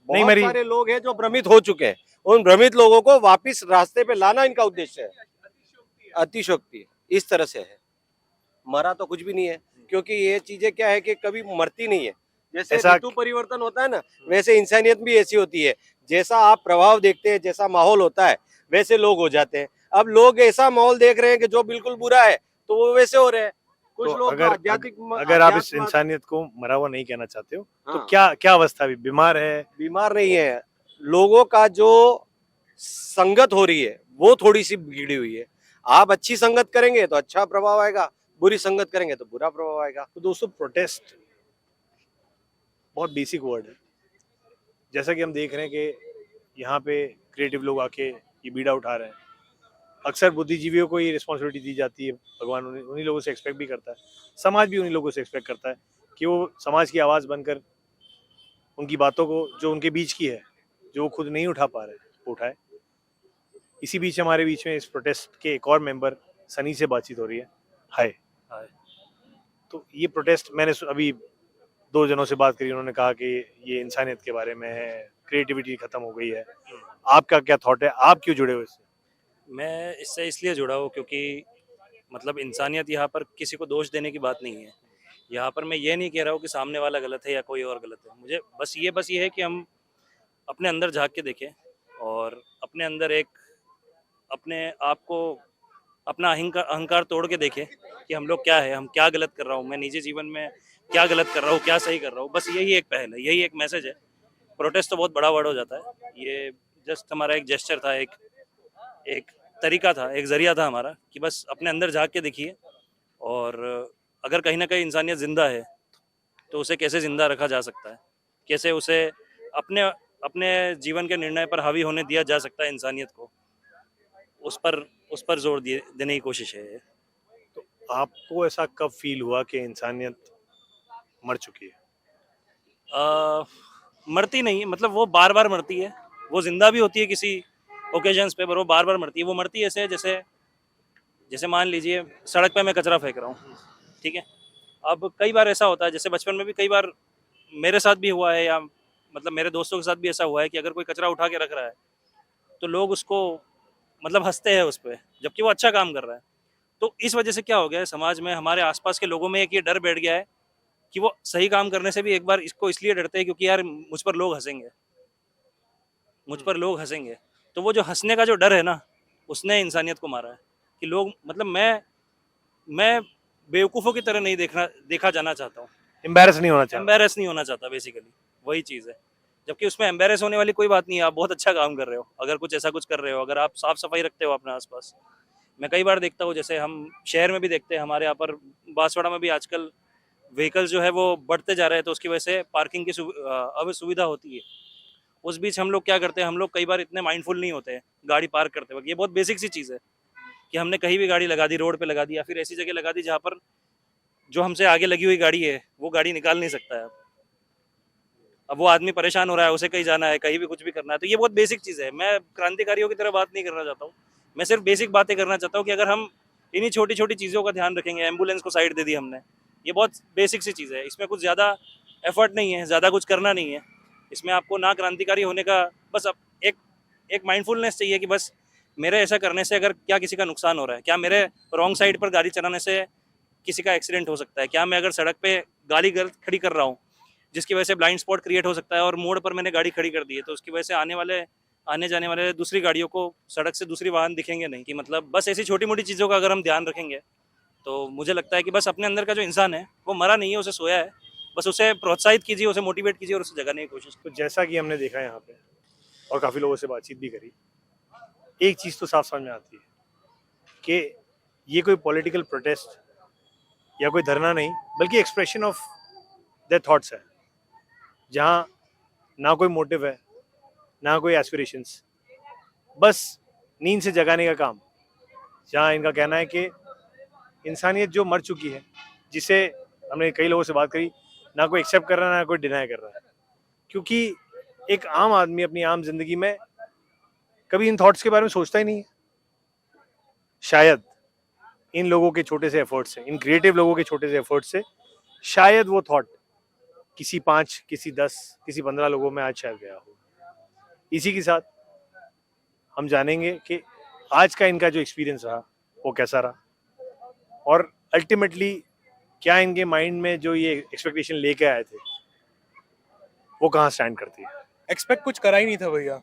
नहीं बहुत मरी। सारे लोग हैं जो भ्रमित हो चुके हैं, उन भ्रमित लोगों को वापस रास्ते पे लाना इनका उद्देश्य है। अतिशोक्ति इस तरह से है, मरा तो कुछ भी नहीं है, क्योंकि ये चीजें क्या है कि कभी मरती नहीं है। जैसे ऋतु परिवर्तन होता है ना, वैसे इंसानियत भी ऐसी होती है। जैसा आप प्रभाव देखते हैं, जैसा माहौल होता है, वैसे लोग हो जाते हैं। अब लोग ऐसा माहौल देख रहे हैं कि जो बिल्कुल बुरा है, तो वो वैसे हो रहे हैं। कुछ तो लोग अगर आप इस इंसानियत को मरा हुआ नहीं कहना चाहते हो, तो हाँ। क्या अवस्था भी बीमार है? बीमार नहीं है, लोगों का जो संगत हो रही है वो थोड़ी सी बिगड़ी हुई है। आप अच्छी संगत करेंगे तो अच्छा प्रभाव आएगा, बुरी संगत करेंगे तो बुरा प्रभाव आएगा। तो दोस्तों, प्रोटेस्ट बहुत बेसिक वर्ड है। जैसा कि हम देख रहे हैं कि यहाँ पे क्रिएटिव लोग आके ये बीड़ा उठा रहे हैं। अक्सर बुद्धिजीवियों को ये रिस्पॉन्सिबिलिटी दी जाती है, भगवान उन्हीं लोगों से एक्सपेक्ट भी करता है, समाज भी उन्हीं लोगों से एक्सपेक्ट करता है कि वो समाज की आवाज़ बनकर उनकी बातों को जो उनके बीच की है, जो वो खुद नहीं उठा पा रहे, वो उठाए। इसी बीच हमारे बीच में इस प्रोटेस्ट के एक और मेंबर सनी से बातचीत हो रही है। हाय। हाय। तो ये प्रोटेस्ट मैंने अभी 2 जनों से बात करी, उन्होंने कहा कि ये इंसानियत के बारे में है, क्रिएटिविटी खत्म हो गई है। आपका क्या थॉट है, आप क्यों जुड़े हो इससे? मैं इससे इसलिए जुड़ा हूँ क्योंकि मतलब इंसानियत यहाँ पर किसी को दोष देने की बात नहीं है। यहाँ पर मैं ये नहीं कह रहा हूँ कि सामने वाला गलत है या कोई और गलत है। मुझे बस ये है कि हम अपने अंदर झाँक के देखें और अपने अंदर एक अपने आप को अपना अहंकार तोड़ के देखें कि हम लोग क्या है, हम क्या गलत कर रहा हूँ, मैं निजी जीवन में क्या गलत कर रहा हूँ, क्या सही कर रहा हूँ। बस यही एक पहल है, यही एक मैसेज है। प्रोटेस्ट तो बहुत बड़ा वर्ड हो जाता है, ये जस्ट हमारा एक जेस्चर था, एक एक तरीका था, एक जरिया था हमारा कि बस अपने अंदर झाँक के देखिए और अगर कहीं ना कहीं इंसानियत जिंदा है तो उसे कैसे जिंदा रखा जा सकता है, कैसे उसे अपने अपने जीवन के निर्णय पर हावी होने दिया जा सकता है इंसानियत को, उस पर जोर देने की कोशिश है ये। तो आपको ऐसा कब फील हुआ कि इंसानियत मर चुकी है? मरती नहीं है, मतलब वो बार बार मरती है, वो जिंदा भी होती है किसी ओकेजन्स पे, पर वो बार बार मरती है। वो मरती है ऐसे जैसे जैसे मान लीजिए सड़क पे मैं कचरा फेंक रहा हूँ, ठीक है। अब कई बार ऐसा होता है, जैसे बचपन में भी कई बार मेरे साथ भी हुआ है या मतलब मेरे दोस्तों के साथ भी ऐसा हुआ है कि अगर कोई कचरा उठा के रख रहा है तो लोग उसको मतलब हंसते हैं उस पर, जबकि वो अच्छा काम कर रहा है। तो इस वजह से क्या हो गया है, समाज में हमारे आसपास के लोगों में एक ये डर बैठ गया है कि वो सही काम करने से भी एक बार इसको इसलिए डरते हैं क्योंकि यार मुझ पर लोग हंसेंगे, मुझ पर लोग हंसेंगे। तो वो जो हंसने का जो डर है ना, उसने इंसानियत को मारा है कि लोग मतलब मैं बेवकूफ़ों की तरह नहीं देखा जाना चाहता हूँ, एम्बैरस नहीं होना चाहिए। एम्बेरस नहीं होना चाहता बेसिकली, वही चीज़ है। जबकि उसमें एम्बेरस होने वाली कोई बात नहीं है, आप बहुत अच्छा काम कर रहे हो, अगर कुछ ऐसा कुछ कर रहे हो, अगर आप साफ सफाई रखते हो अपने आसपास। मैं कई बार देखता हूँ, जैसे हम शहर में भी देखते हैं, हमारे यहाँ पर बांसवाड़ा में भी आजकल व्हीकल जो है वो बढ़ते जा रहे हैं, तो उसकी वजह से पार्किंग की अब सुविधा होती है। उस बीच हम लोग क्या करते हैं, हम लोग कई बार इतने माइंडफुल नहीं होते हैं गाड़ी पार्क करते वक्त। ये बहुत बेसिक सी चीज़ है कि हमने कहीं भी गाड़ी लगा दी, रोड पे लगा दी या फिर ऐसी जगह लगा दी जहाँ पर जो हमसे आगे लगी हुई गाड़ी है वो गाड़ी निकाल नहीं सकता है। अब वो आदमी परेशान हो रहा है, उसे कहीं जाना है, कहीं भी कुछ भी करना है, तो ये बहुत बेसिक चीज़ है। मैं क्रांतिकारियों की तरह बात नहीं करना चाहता हूँ, मैं सिर्फ बेसिक बातें करना चाहता हूँ कि अगर हम इन्हीं छोटी छोटी चीज़ों का ध्यान रखेंगे, एम्बुलेंस को साइड दे दी हमने, ये बहुत बेसिक सी चीज़ है, इसमें कुछ ज़्यादा एफर्ट नहीं है, ज़्यादा कुछ करना नहीं है। इसमें आपको ना क्रांतिकारी होने का, बस अब एक माइंडफुलनेस चाहिए कि बस मेरे ऐसा करने से अगर क्या किसी का नुकसान हो रहा है, क्या मेरे रॉन्ग साइड पर गाड़ी चलाने से किसी का एक्सीडेंट हो सकता है, क्या मैं अगर सड़क पे गाड़ी गलत खड़ी कर रहा हूँ जिसकी वजह से ब्लाइंड स्पॉट क्रिएट हो सकता है और मोड़ पर मैंने गाड़ी खड़ी कर दी है, तो उसकी वजह से आने जाने वाले दूसरी गाड़ियों को सड़क से दूसरी वाहन दिखेंगे नहीं। कि मतलब बस ऐसी छोटी मोटी चीज़ों का अगर हम ध्यान रखेंगे तो मुझे लगता है कि बस अपने अंदर का जो इंसान है वो मरा नहीं है, उसे सोया है, बस उसे प्रोत्साहित कीजिए, उसे मोटिवेट कीजिए और उसे जगाने की कोशिश तो जैसा कि हमने देखा यहाँ पे और काफ़ी लोगों से बातचीत भी करी, एक चीज़ तो साफ समझ में आती है कि ये कोई पॉलिटिकल प्रोटेस्ट या कोई धरना नहीं, बल्कि एक्सप्रेशन ऑफ देयर थॉट्स है, जहाँ ना कोई मोटिव है, ना कोई एस्पिरेशंस, बस नींद से जगाने का काम। जहाँ इनका कहना है कि इंसानियत जो मर चुकी है, जिसे हमने कई लोगों से बात करी, ना कोई एक्सेप्ट कर रहा है ना कोई डिनाई कर रहा है, क्योंकि एक आम आदमी अपनी आम जिंदगी में कभी इन थॉट्स के बारे में सोचता ही नहीं है। शायद इन लोगों के छोटे से एफर्ट्स से, इन क्रिएटिव लोगों के छोटे से एफर्ट्स से शायद वो थॉट किसी 5, किसी 10, किसी 15 लोगों में आज शायद गया हो। इसी के साथ हम जानेंगे कि आज का इनका जो एक्सपीरियंस रहा वो कैसा रहा और अल्टीमेटली क्या इनके माइंड में जो ये एक्सपेक्टेशन लेके आए थे वो कहाँ स्टैंड करती है। एक्सपेक्ट कुछ करा ही नहीं था भैया,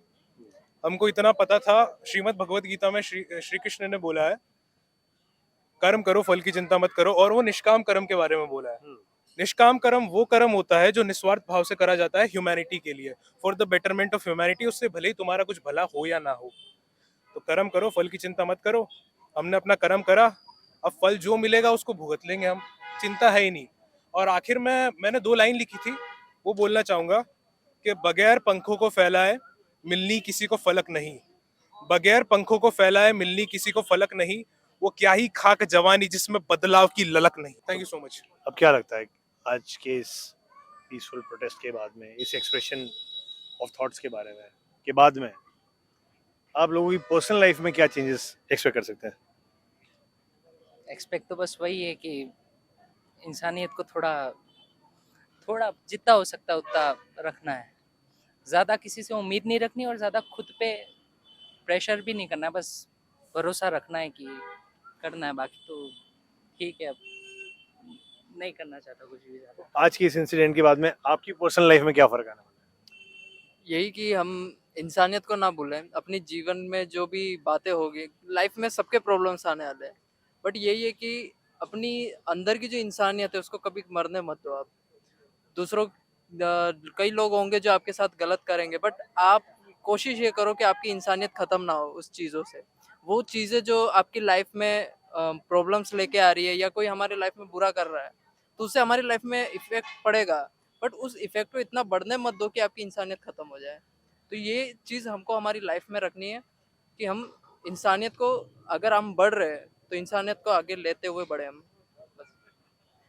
हमको इतना पता था, श्रीमद् भगवत गीता में श्री कृष्ण ने बोला है कर्म करो फल की चिंता मत करो, और वो निष्काम कर्म के बारे में बोला है। निष्काम कर्म वो कर्म होता है जो निस्वार्थ भाव से करा जाता है ह्यूमैनिटी के लिए, for the betterment of humanity, उससे भले ही तुम्हारा कुछ भला हो या ना हो। तो कर्म करो फल की चिंता मत करो। हमने अपना कर्म करा, अब फल जो मिलेगा उसको भुगत लेंगे हम, चिंता है ही नहीं। और आखिर में मैंने 2 लाइन लिखी थी, वो बोलना चाहूंगा कि बगैर पंखों को फैलाए मिलनी किसी को फलक नहीं, बगैर पंखों को फैलाए मिलनी किसी को फलक नहीं, वो क्या ही खाक जवानी जिसमें बदलाव की ललक नहीं। Thank you so much. अब क्या लगता है आज के इस पीसफुल प्रोटेस्ट के बाद में, इस एक्सप्रेशन ऑफ थॉट्स के बारे में के बाद में आप लोगों की पर्सनल लाइफ में क्या चेंजेस एक्सपेक्ट कर सकते हैं? एक्सपेक्ट तो बस वही है कि इंसानियत को थोड़ा थोड़ा जितना हो सकता है उतना रखना है। ज़्यादा किसी से उम्मीद नहीं रखनी और ज़्यादा खुद पे प्रेशर भी नहीं करना है, बस भरोसा रखना है कि करना है, बाकी तो ठीक है। अब नहीं करना चाहता कुछ भी ज़्यादा। आज के इस इंसिडेंट के बाद में आपकी पर्सनल लाइफ में क्या फर्क आने वाला यही कि हम इंसानियत को ना भूलें, अपनी जीवन में जो भी बातें होगी, लाइफ में सबके प्रॉब्लम्स आने वाले हैं, बट यही है कि अपनी अंदर की जो इंसानियत है उसको कभी मरने मत दो आप। दूसरों कई लोग होंगे जो आपके साथ गलत करेंगे, बट आप कोशिश ये करो कि आपकी इंसानियत ख़त्म ना हो उस चीज़ों से। वो चीज़ें जो आपकी लाइफ में प्रॉब्लम्स लेके आ रही है या कोई हमारी लाइफ में बुरा कर रहा है, तो उससे हमारी लाइफ में इफ़ेक्ट पड़ेगा, बट उस इफ़ेक्ट को इतना बढ़ने मत दो कि आपकी इंसानियत ख़त्म हो जाए। तो ये चीज़ हमको हमारी लाइफ में रखनी है कि हम इंसानियत को, अगर हम बढ़ रहे हैं तो इंसानियत को आगे लेते हुए बढ़े हम। बस।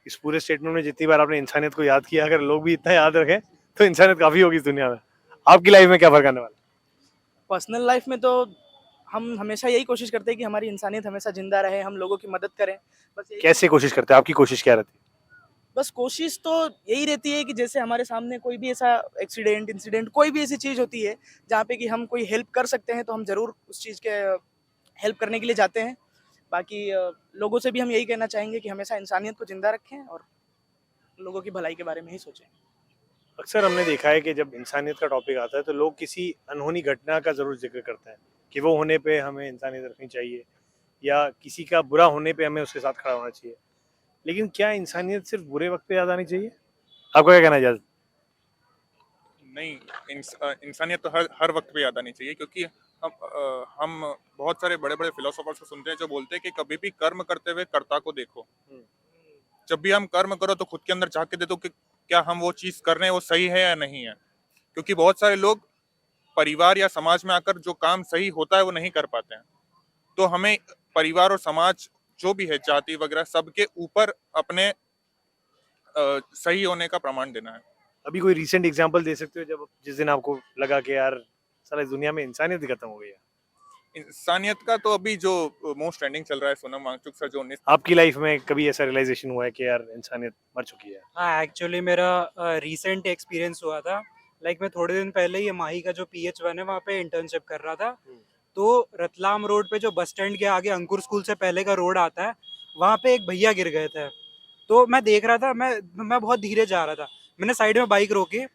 इस पूरे स्टेटमेंट में जितनी बार आपने इंसानियत को याद किया, अगर लोग भी इतना याद रखें तो इंसानियत काफी होगी इस दुनिया में। आपकी लाइफ में क्या फर्क आने वाला है? पर्सनल लाइफ में तो हम हमेशा यही कोशिश करते हैं कि हमारी इंसानियत हमेशा जिंदा रहे, हम लोगों की मदद करें। बस यही कैसे कोशिश करते हैं? आपकी कोशिश क्या रहती है? बस कोशिश तो यही रहती है कि जैसे हमारे सामने कोई भी ऐसा एक्सीडेंट इंसिडेंट कोई भी ऐसी चीज़ होती है जहाँ पे कि हम कोई हेल्प कर सकते हैं तो हम ज़रूर उस चीज़ के हेल्प करने के लिए जाते हैं। बाकी लोगों से भी हम यही कहना चाहेंगे कि हमेशा इंसानियत को ज़िंदा रखें और लोगों की भलाई के बारे में ही सोचें। अक्सर हमने देखा है कि जब इंसानियत का टॉपिक आता है तो लोग किसी अनहोनी घटना का जरूर जिक्र करते हैं कि वो होने पे हमें इंसानियत रखनी चाहिए, या किसी का बुरा होने पे हमें उसके साथ खड़ा होना चाहिए। लेकिन क्या इंसानियत सिर्फ बुरे वक्त पे याद आनी चाहिए? आपको क्या कहना है इजाज़त? नहीं, इंसानियत तो हर वक्त पे याद आनी चाहिए, क्योंकि हम बहुत सारे बड़े बड़े फिलोसोफर्स को सुनते हैं जो बोलते हैं कि कभी भी कर्म करते हुए कर्ता को देखो। जब भी हम कर्म करो तो खुद के अंदर झांक के देखो कि क्या हम वो चीज़ कर रहे हैं वो सही है या नहीं है, क्योंकि बहुत सारे लोग परिवार या समाज में आकर जो काम सही होता है वो नहीं कर पाते हैं। तो हमें परिवार और समाज जो भी है, जाति वगैरह, सबके ऊपर अपने सही होने का प्रमाण देना है। अभी कोई रीसेंट एग्जांपल दे सकते हो जब जिस दिन आपको लगा कि यार साला इस दुनिया में इंसानियत ही खत्म हो गई है? इंसानियत का तो अभी जो मोस्ट ट्रेंडिंग चल रहा है, सोनम वांगचुक सर जो 19 आपकी लाइफ में कभी ऐसा रियलाइजेशन हुआ है कि यार इंसानियत मर चुकी है? हाँ, एक्चुअली मेरा रीसेंट एक्सपीरियंस हुआ था। लाइक मैं थोड़े दिन पहले ही माही का जो PH1 है वहाँ पे इंटर्नशिप कर रहा था। तो रतलाम रोड पे जो बस स्टैंड के आगे अंकुर स्कूल से पहले का रोड आता है, वहाँ पे एक भैया गिर गए थे। तो मैं देख रहा था, मैं बहुत धीरे जा रहा था, मैंने साइड में बाइक रोकी,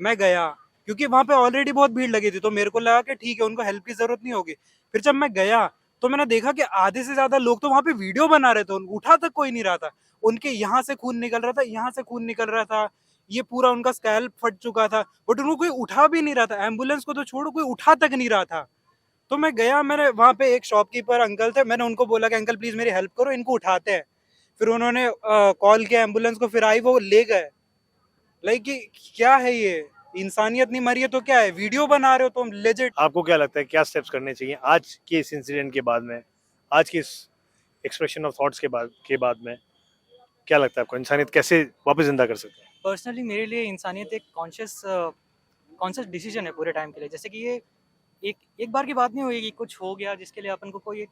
मैं गया, क्योंकि वहाँ पे ऑलरेडी बहुत भीड़ लगी थी, तो मेरे को लगा कि ठीक है उनको हेल्प की जरूरत नहीं होगी। फिर जब मैं गया तो मैंने देखा कि आधे से ज्यादा लोग तो वहाँ पे वीडियो बना रहे थे, उठा तक कोई नहीं रहा था। उनके यहाँ से खून निकल रहा था, यहाँ से खून निकल रहा था, ये पूरा उनका स्कैल्प फट चुका था, बट उनको कोई उठा भी नहीं रहा था। एम्बुलेंस को तो छोड़ो, कोई उठा तक नहीं रहा था। तो मैं गया, मैंने वहाँ पे एक शॉपकीपर अंकल थे, मैंने उनको बोला कि अंकल प्लीज मेरी हेल्प करो, इनको उठाते हैं। फिर उन्होंने कॉल किया एम्बुलेंस को, फिर आई, वो ले गए। लाइक क्या है ये? इंसानियत नहीं मरी है तो क्या है? वीडियो बना रहे हो तुम लेजिट। आपको क्या लगता है क्या स्टेप्स करने चाहिए आज के इस इंसिडेंट के बाद में, आज के इस एक्सप्रेशन ऑफ थॉट्स के बाद में क्या लगता है आपको इंसानियत कैसे वापस जिंदा कर सकते हैं? पर्सनली मेरे लिए इंसानियत एक कॉन्शियस डिसीजन है पूरे टाइम के लिए। जैसे कि ये एक बार की बात नहीं हुई कि कुछ हो गया जिसके लिए अपन को कोई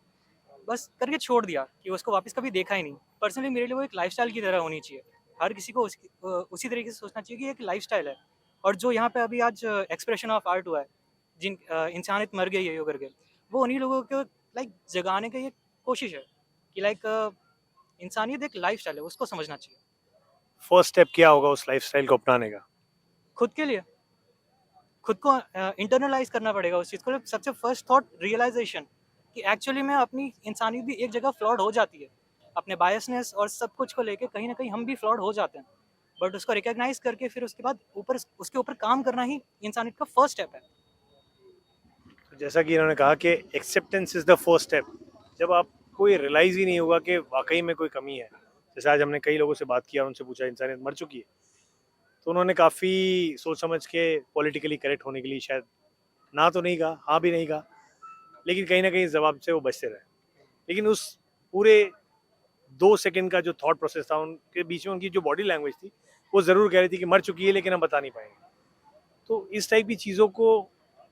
बस करके छोड़ दिया कि उसको वापस कभी देखा ही नहीं। पर्सनली मेरे लिए वो एक लाइफस्टाइल की तरह होनी चाहिए। हर किसी को उसी तरीके से सोचना चाहिए कि एक लाइफस्टाइल है। और जो यहाँ पे अभी आज एक्सप्रेशन ऑफ आर्ट हुआ है, जिन इंसानियत मर गई है यो करके, वो उन्हीं लोगों को लाइक जगाने की एक कोशिश है कि लाइक इंसानियत एक लाइफस्टाइल है, उसको समझना चाहिए। फर्स्ट स्टेप क्या होगा उस लाइफस्टाइल को अपनाने का? खुद के लिए खुद को इंटरनलाइज करना पड़ेगा उस चीज़ को। सबसे फर्स्ट थॉट रियलाइजेशन कि एक्चुअली में अपनी इंसानियत भी एक जगह फ्लॉड हो जाती है। अपने बायसनेस और सब कुछ को लेके कहीं ना कहीं हम भी फ्लॉड हो जाते हैं, बट उसको रिकॉग्नाइज करके फिर उसके बाद उसके ऊपर काम करना ही इंसानियत का फर्स्ट स्टेप है। तो जैसा कि इन्होंने कहा कि acceptance is the first step. जब आपको ये रियलाइज ही नहीं होगा कि वाकई में कोई कमी है, जैसे आज हमने कई लोगों से बात किया, उनसे पूछा इंसानियत मर चुकी है, तो उन्होंने काफ़ी सोच समझ के पॉलिटिकली करेक्ट होने के लिए शायद ना तो नहीं कहा, हाँ भी नहीं कहा, लेकिन कहीं ना कहीं इस जवाब से वो बचते रहे। लेकिन उस पूरे 2 सेकंड का जो थॉट प्रोसेस था उनके बीच में, उनकी जो बॉडी लैंग्वेज थी वो ज़रूर कह रही थी कि मर चुकी है लेकिन हम बता नहीं पाएंगे। तो इस टाइप की चीज़ों को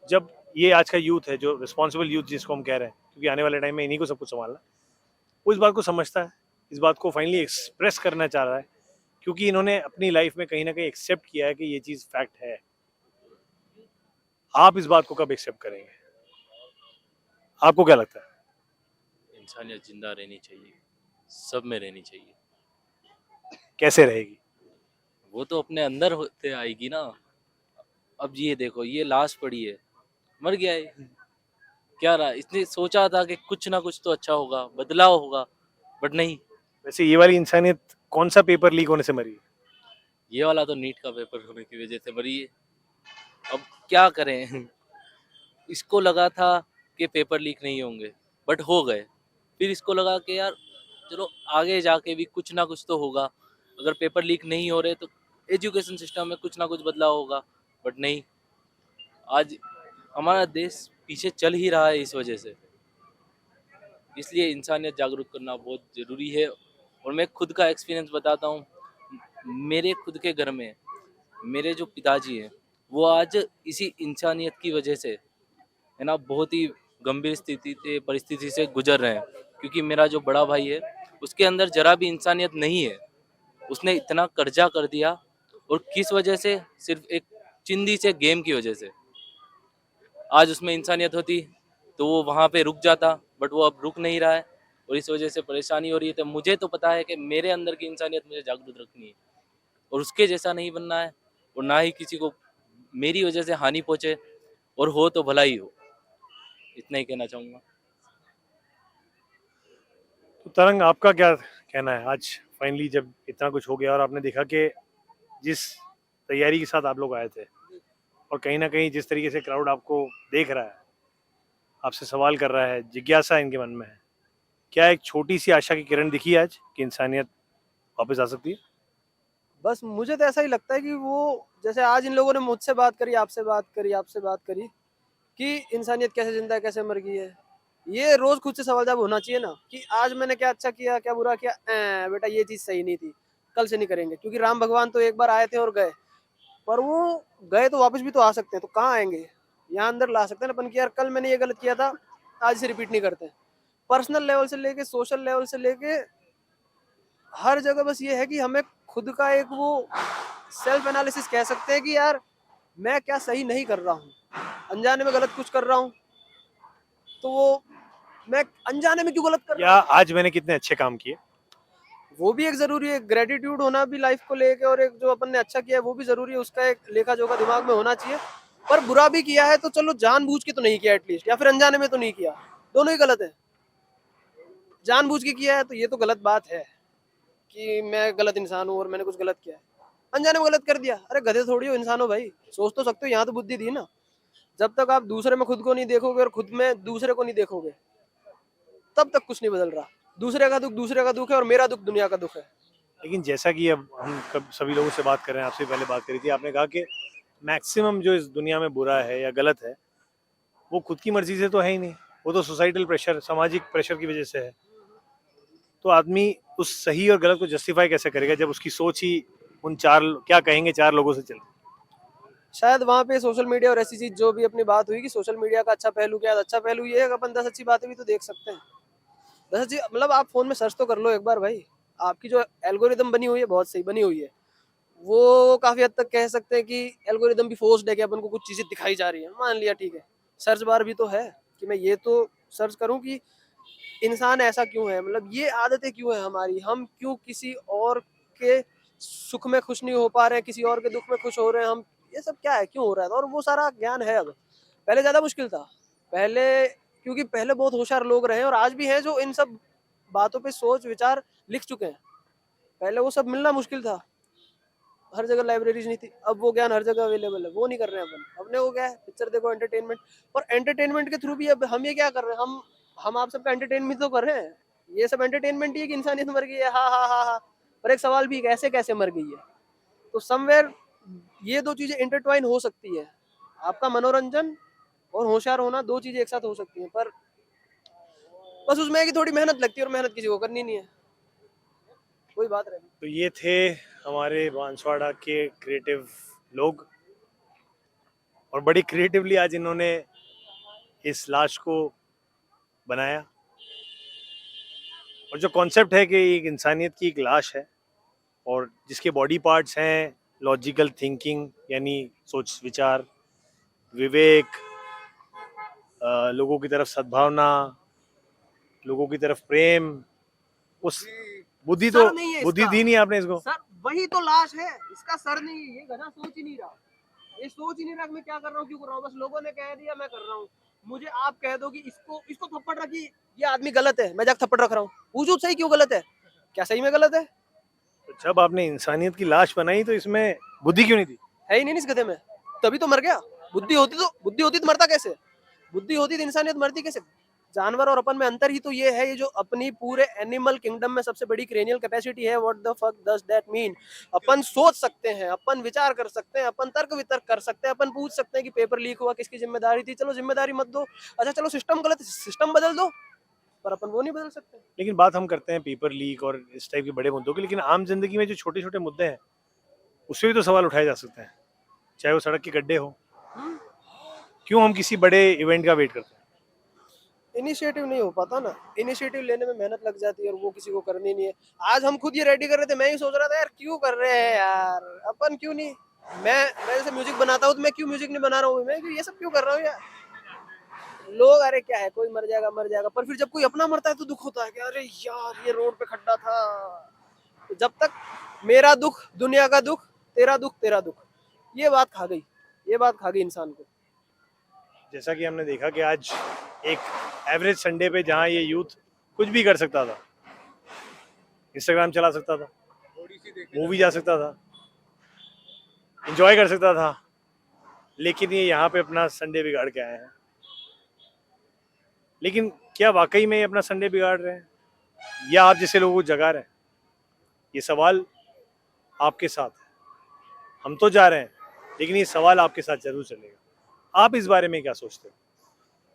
जब ये आज का यूथ है, जो रिस्पॉन्सिबल यूथ जिसको हम कह रहे हैं, क्योंकि आने वाले टाइम में इन्हीं को सब कुछ संभालना, वो इस बात को समझता है, इस बात को फाइनली एक्सप्रेस करना चाह रहा है, क्योंकि इन्होंने अपनी लाइफ में कहीं ना कहीं एक्सेप्ट किया है कि ये चीज़ फैक्ट है। आप इस बात को कब एक्सेप्ट करेंगे? आपको क्या लगता है? इंसानियत जिंदा रहनी चाहिए, सब में रहनी चाहिए। कैसे रहेगी? वो तो अपने अंदर होते आएगी ना। अब ये देखो, ये लाश पड़ी है, मर गया है, क्या रहा? इसने सोचा था कि कुछ ना कुछ तो अच्छा होगा, बदलाव होगा, बट नहीं। वैसे ये वाली इंसानियत कौन सा पेपर लीक होने से मरी है? ये वाला तो नीट का पेपर होने की वजह से मरी है। अब क्या करें? इसको लगा था कि पेपर लीक नहीं होंगे, बट हो गए। फिर इसको लगा कि यार चलो आगे जाके भी कुछ ना कुछ तो होगा, अगर पेपर लीक नहीं हो रहे तो एजुकेशन सिस्टम में कुछ ना कुछ बदलाव होगा, बट नहीं। आज हमारा देश पीछे चल ही रहा है इस वजह से। इसलिए इंसानियत जागरूक करना बहुत ज़रूरी है। और मैं खुद का एक्सपीरियंस बताता हूँ। मेरे खुद के घर में मेरे जो पिताजी हैं वो आज इसी इंसानियत की वजह से है ना बहुत ही गंभीर परिस्थिति से गुजर रहे हैं, क्योंकि मेरा जो बड़ा भाई है उसके अंदर जरा भी इंसानियत नहीं है। उसने इतना कर्जा कर दिया, और किस वजह से? सिर्फ एक चिंदी से गेम की वजह से। आज उसमें इंसानियत होती तो वो वहाँ पे रुक जाता, बट वो अब रुक नहीं रहा है, और इस वजह से परेशानी हो रही है। तो मुझे तो पता है कि मेरे अंदर की इंसानियत मुझे जागरूक रखनी है, और उसके जैसा नहीं बनना है, और ना ही किसी को मेरी वजह से हानि पहुँचे, और हो तो भला ही हो। इतना ही कहना चाहूँगा। तो तरंग, आपका क्या कहना है? आज फाइनली जब इतना कुछ हो गया और आपने देखा कि जिस तैयारी के साथ आप लोग आए थे, और कहीं ना कहीं जिस तरीके से क्राउड आपको देख रहा है, आपसे सवाल कर रहा है, जिज्ञासा इनके मन में है, क्या एक छोटी सी आशा की किरण दिखी आज कि इंसानियत वापस आ सकती है? बस मुझे तो ऐसा ही लगता है कि वो जैसे आज इन लोगों ने मुझसे बात करी, आपसे बात करी, आपसे बात करी कि इंसानियत कैसे जिंदा है, कैसे मर गई है, ये रोज खुद से सवाल जवाब होना चाहिए ना कि आज मैंने क्या अच्छा किया, क्या बुरा किया। बेटा ये चीज सही नहीं थी, कल से नहीं करेंगे। क्योंकि राम भगवान तो एक बार आए थे और गए, पर वो गए तो वापस भी तो आ सकते हैं। तो कहाँ आएंगे? यहाँ अंदर ला सकते हैं ना अपन की यार कल मैंने ये गलत किया था, आज से रिपीट नहीं करते। पर्सनल लेवल से लेके सोशल लेवल से लेके हर जगह बस ये है कि हमें खुद का एक वो सेल्फ एनालिसिस कह सकते हैं कि यार मैं क्या सही नहीं कर रहा हूँ, अनजाने में गलत कुछ कर रहा हूँ, तो वो मैं अनजाने में क्यों गलत कर रहा या हूँ। आज मैंने कितने अच्छे काम किए, वो भी एक जरूरी है, ग्रेटिट्यूड होना भी लाइफ को लेके, और एक जो अपन ने अच्छा किया है वो भी जरूरी है, उसका एक लेखा जोखा दिमाग में होना चाहिए। पर बुरा भी किया है तो चलो जानबूझ के तो नहीं किया एटलीस्ट, या फिर अनजाने में तो नहीं किया, दोनों ही गलत है। जानबूझ के किया है तो ये तो गलत बात है कि मैं गलत इंसान हूँ और मैंने कुछ गलत किया है। अनजाने में गलत कर दिया, अरे गधे थोड़ी हो, इंसान हो भाई, सोच तो सकते हो, यहाँ तो बुद्धि दी ना। जब तक आप दूसरे में खुद को नहीं देखोगे और खुद में दूसरे को नहीं देखोगे तब तक कुछ नहीं बदल रहा। दूसरे का दुख है और मेरा दुख दुनिया का दुख है। लेकिन जैसा कि अब हम सभी लोगों से बात कर रहे हैं, आपसे पहले बात करी थी, आपने कहा कि मैक्सिमम जो इस दुनिया में बुरा है या गलत है वो खुद की मर्जी से तो है ही नहीं, वो तो सोसाइटल प्रेशर, सामाजिक प्रेशर की वजह से है। तो आदमी उस सही और गलत को जस्टिफाई कैसे करेगा जब उसकी सोच ही उन क्या कहेंगे 4 लोगों से चलती? शायद वहाँ पे सोशल मीडिया और ऐसी चीज जो भी अपनी बात हुई कि सोशल मीडिया का अच्छा पहलू क्या है, अच्छा पहलू ये है कि अपन 10 अच्छी बातें भी तो देख सकते हैं। 10 अच्छी मतलब आप फोन में सर्च तो कर लो एक बार भाई, आपकी जो एल्गोरिदम बनी हुई है बहुत सही बनी हुई है। वो काफी हद तक कह सकते हैं कि एल्गोरिदम भी फोर्स्ड है कि अपन को कुछ चीजें दिखाई जा रही है, मान लिया ठीक है। सर्च बार भी तो है कि मैं ये तो सर्च करूं कि इंसान ऐसा क्यों है, मतलब ये आदतें क्यों है हमारी, हम क्यों किसी और के सुख में खुश नहीं हो पा रहे हैं, किसी और के दुख में खुश हो रहे हैं हम, ये सब क्या है, क्यों हो रहा है। और वो सारा ज्ञान है अब, पहले ज्यादा मुश्किल था। पहले क्योंकि पहले बहुत होशियार लोग रहे और आज भी हैं जो इन सब बातों पे सोच विचार लिख चुके हैं। पहले वो सब मिलना मुश्किल था, हर जगह लाइब्रेरीज नहीं थी, अब वो ज्ञान हर जगह अवेलेबल है। वो नहीं कर रहे हैं अपन, अपने वो क्या है पिक्चर देखो, एंटरटेनमेंट। और एंटरटेनमेंट के थ्रू भी अब हम ये क्या कर रहे हैं, हम आप सबका एंटरटेनमेंट तो कर रहे हैं। ये सब एंटरटेनमेंट ही है कि इंसानियत मर गई है, हाँ हाँ हाँ हाँ। पर एक सवाल भी ऐसे कैसे मर गई है, तो समवेयर ये दो चीजें इंटरट्वाइन हो सकती है। आपका मनोरंजन और होशियार होना, दो चीजें एक साथ हो सकती हैं, पर बस उसमें है कि थोड़ी मेहनत लगती है और मेहनत किसी को करनी नहीं है, कोई बात रही। तो ये थे हमारे बांसवाड़ा के क्रिएटिव लोग, और बड़ी क्रिएटिवली आज इन्होंने इस लाश को बनाया। और जो कॉन्सेप्ट है कि एक इंसानियत की एक लाश है और जिसके बॉडी पार्ट्स हैं लॉजिकल थिंकिंग यानी सोच विचार, विवेक, लोगों की तरफ सद्भावना, लोगों की तरफ प्रेम, उस बुद्धि तो सर नहीं है बुद्धि इसका। दी नहीं आपने इसको। सर वही तो लाश है, इसका सर नहीं है, ये घना सोच ही नहीं रहा, ये सोच ही नहीं रहा कि मैं क्या कर रहा हूँ, क्यों कर रहा हूँ, बस लोगों ने कह दिया मैं कर रहा हूँ। मुझे आप कह दो कि इसको थप्पड़ रखी, ये आदमी गलत है, मैं जाकर थप्पड़ रख रहा हूँ, पूछो सही क्यों गलत है, क्या सही में गलत है? तो जब आपने इंसानियत की लाश बनाई तो इसमें बुद्धि क्यों नहीं थी? है ही नहीं इस गधे में, तभी तो मर गया। बुद्धि होती तो मरता कैसे? बुद्धि होती तो इंसानियत मरती कैसे? जानवर और अपन में अंतर ही तो ये है, ये जो अपनी पूरे एनिमल किंगडम में सबसे बड़ी क्रेनियल कैपेसिटी है, what the fuck does that mean? अपन सोच सकते हैं, अपन विचार कर सकते हैं, अपन तर्क वितर्क कर सकते हैं, अपन पूछ सकते हैं कि पेपर लीक हुआ किसकी जिम्मेदारी थी, चलो जिम्मेदारी मत दो, अच्छा चलो सिस्टम गलत है, सिस्टम बदल दो, पर अपन वो नहीं बदल सकते। लेकिन बात हम करते हैं पेपर लीक और इस टाइप के बड़े मुद्दों की, लेकिन आम जिंदगी में जो छोटे छोटे मुद्दे हैं उससे भी तो सवाल उठाए जा सकते हैं, चाहे वो सड़क के गड्ढे हो। क्यों हम किसी बड़े इवेंट का वेट करते हैं? इनिशिएटिव नहीं हो पाता ना, इनिशिएटिव लेने में मेहनत लग जाती है और वो किसी को करनी नहीं है। आज हम खुद ये रेडी कर रहे थे, मैं ही सोच रहा था यार क्यों कर रहे हैं यार, अपन क्यों नहीं, मैं जैसे म्यूजिक बनाता हूँ तो मैं क्यों म्यूजिक नहीं बना रहा हूँ, मैं ये सब क्यों कर रहा हूँ यार। लोग अरे क्या है, कोई मर जाएगा, पर फिर जब कोई अपना मरता है तो दुख होता है कि अरे यार ये रोड पे खड्डा था। तो जब तक मेरा दुख दुनिया का दुख, तेरा दुख, ये बात खा गई इंसान को। जैसा कि हमने देखा कि आज एक एवरेज संडे पे जहाँ ये यूथ कुछ भी कर सकता था, इंस्टाग्राम चला सकता था, मूवी जा सकता था, एंजॉय कर सकता था, लेकिन ये यहाँ पे अपना संडे बिगाड़ के आए हैं। लेकिन क्या वाकई में ये अपना संडे बिगाड़ रहे हैं या आप जैसे लोगों को जगा रहे हैं? ये सवाल आपके साथ है, हम तो जा रहे हैं लेकिन ये सवाल आपके साथ जरूर चलेगा। आप इस बारे में क्या सोचते हो?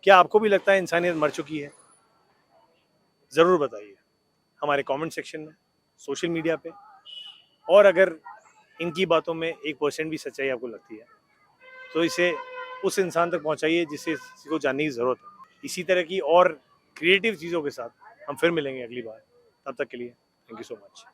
क्या आपको भी लगता है इंसानियत मर चुकी है? ज़रूर बताइए हमारे कमेंट सेक्शन में, सोशल मीडिया पे। और अगर इनकी बातों में 1% भी सच्चाई आपको लगती है तो इसे उस इंसान तक पहुंचाइए जिसे को जानने की ज़रूरत है। इसी तरह की और क्रिएटिव चीज़ों के साथ हम फिर मिलेंगे अगली बार। तब तक के लिए थैंक यू सो मच।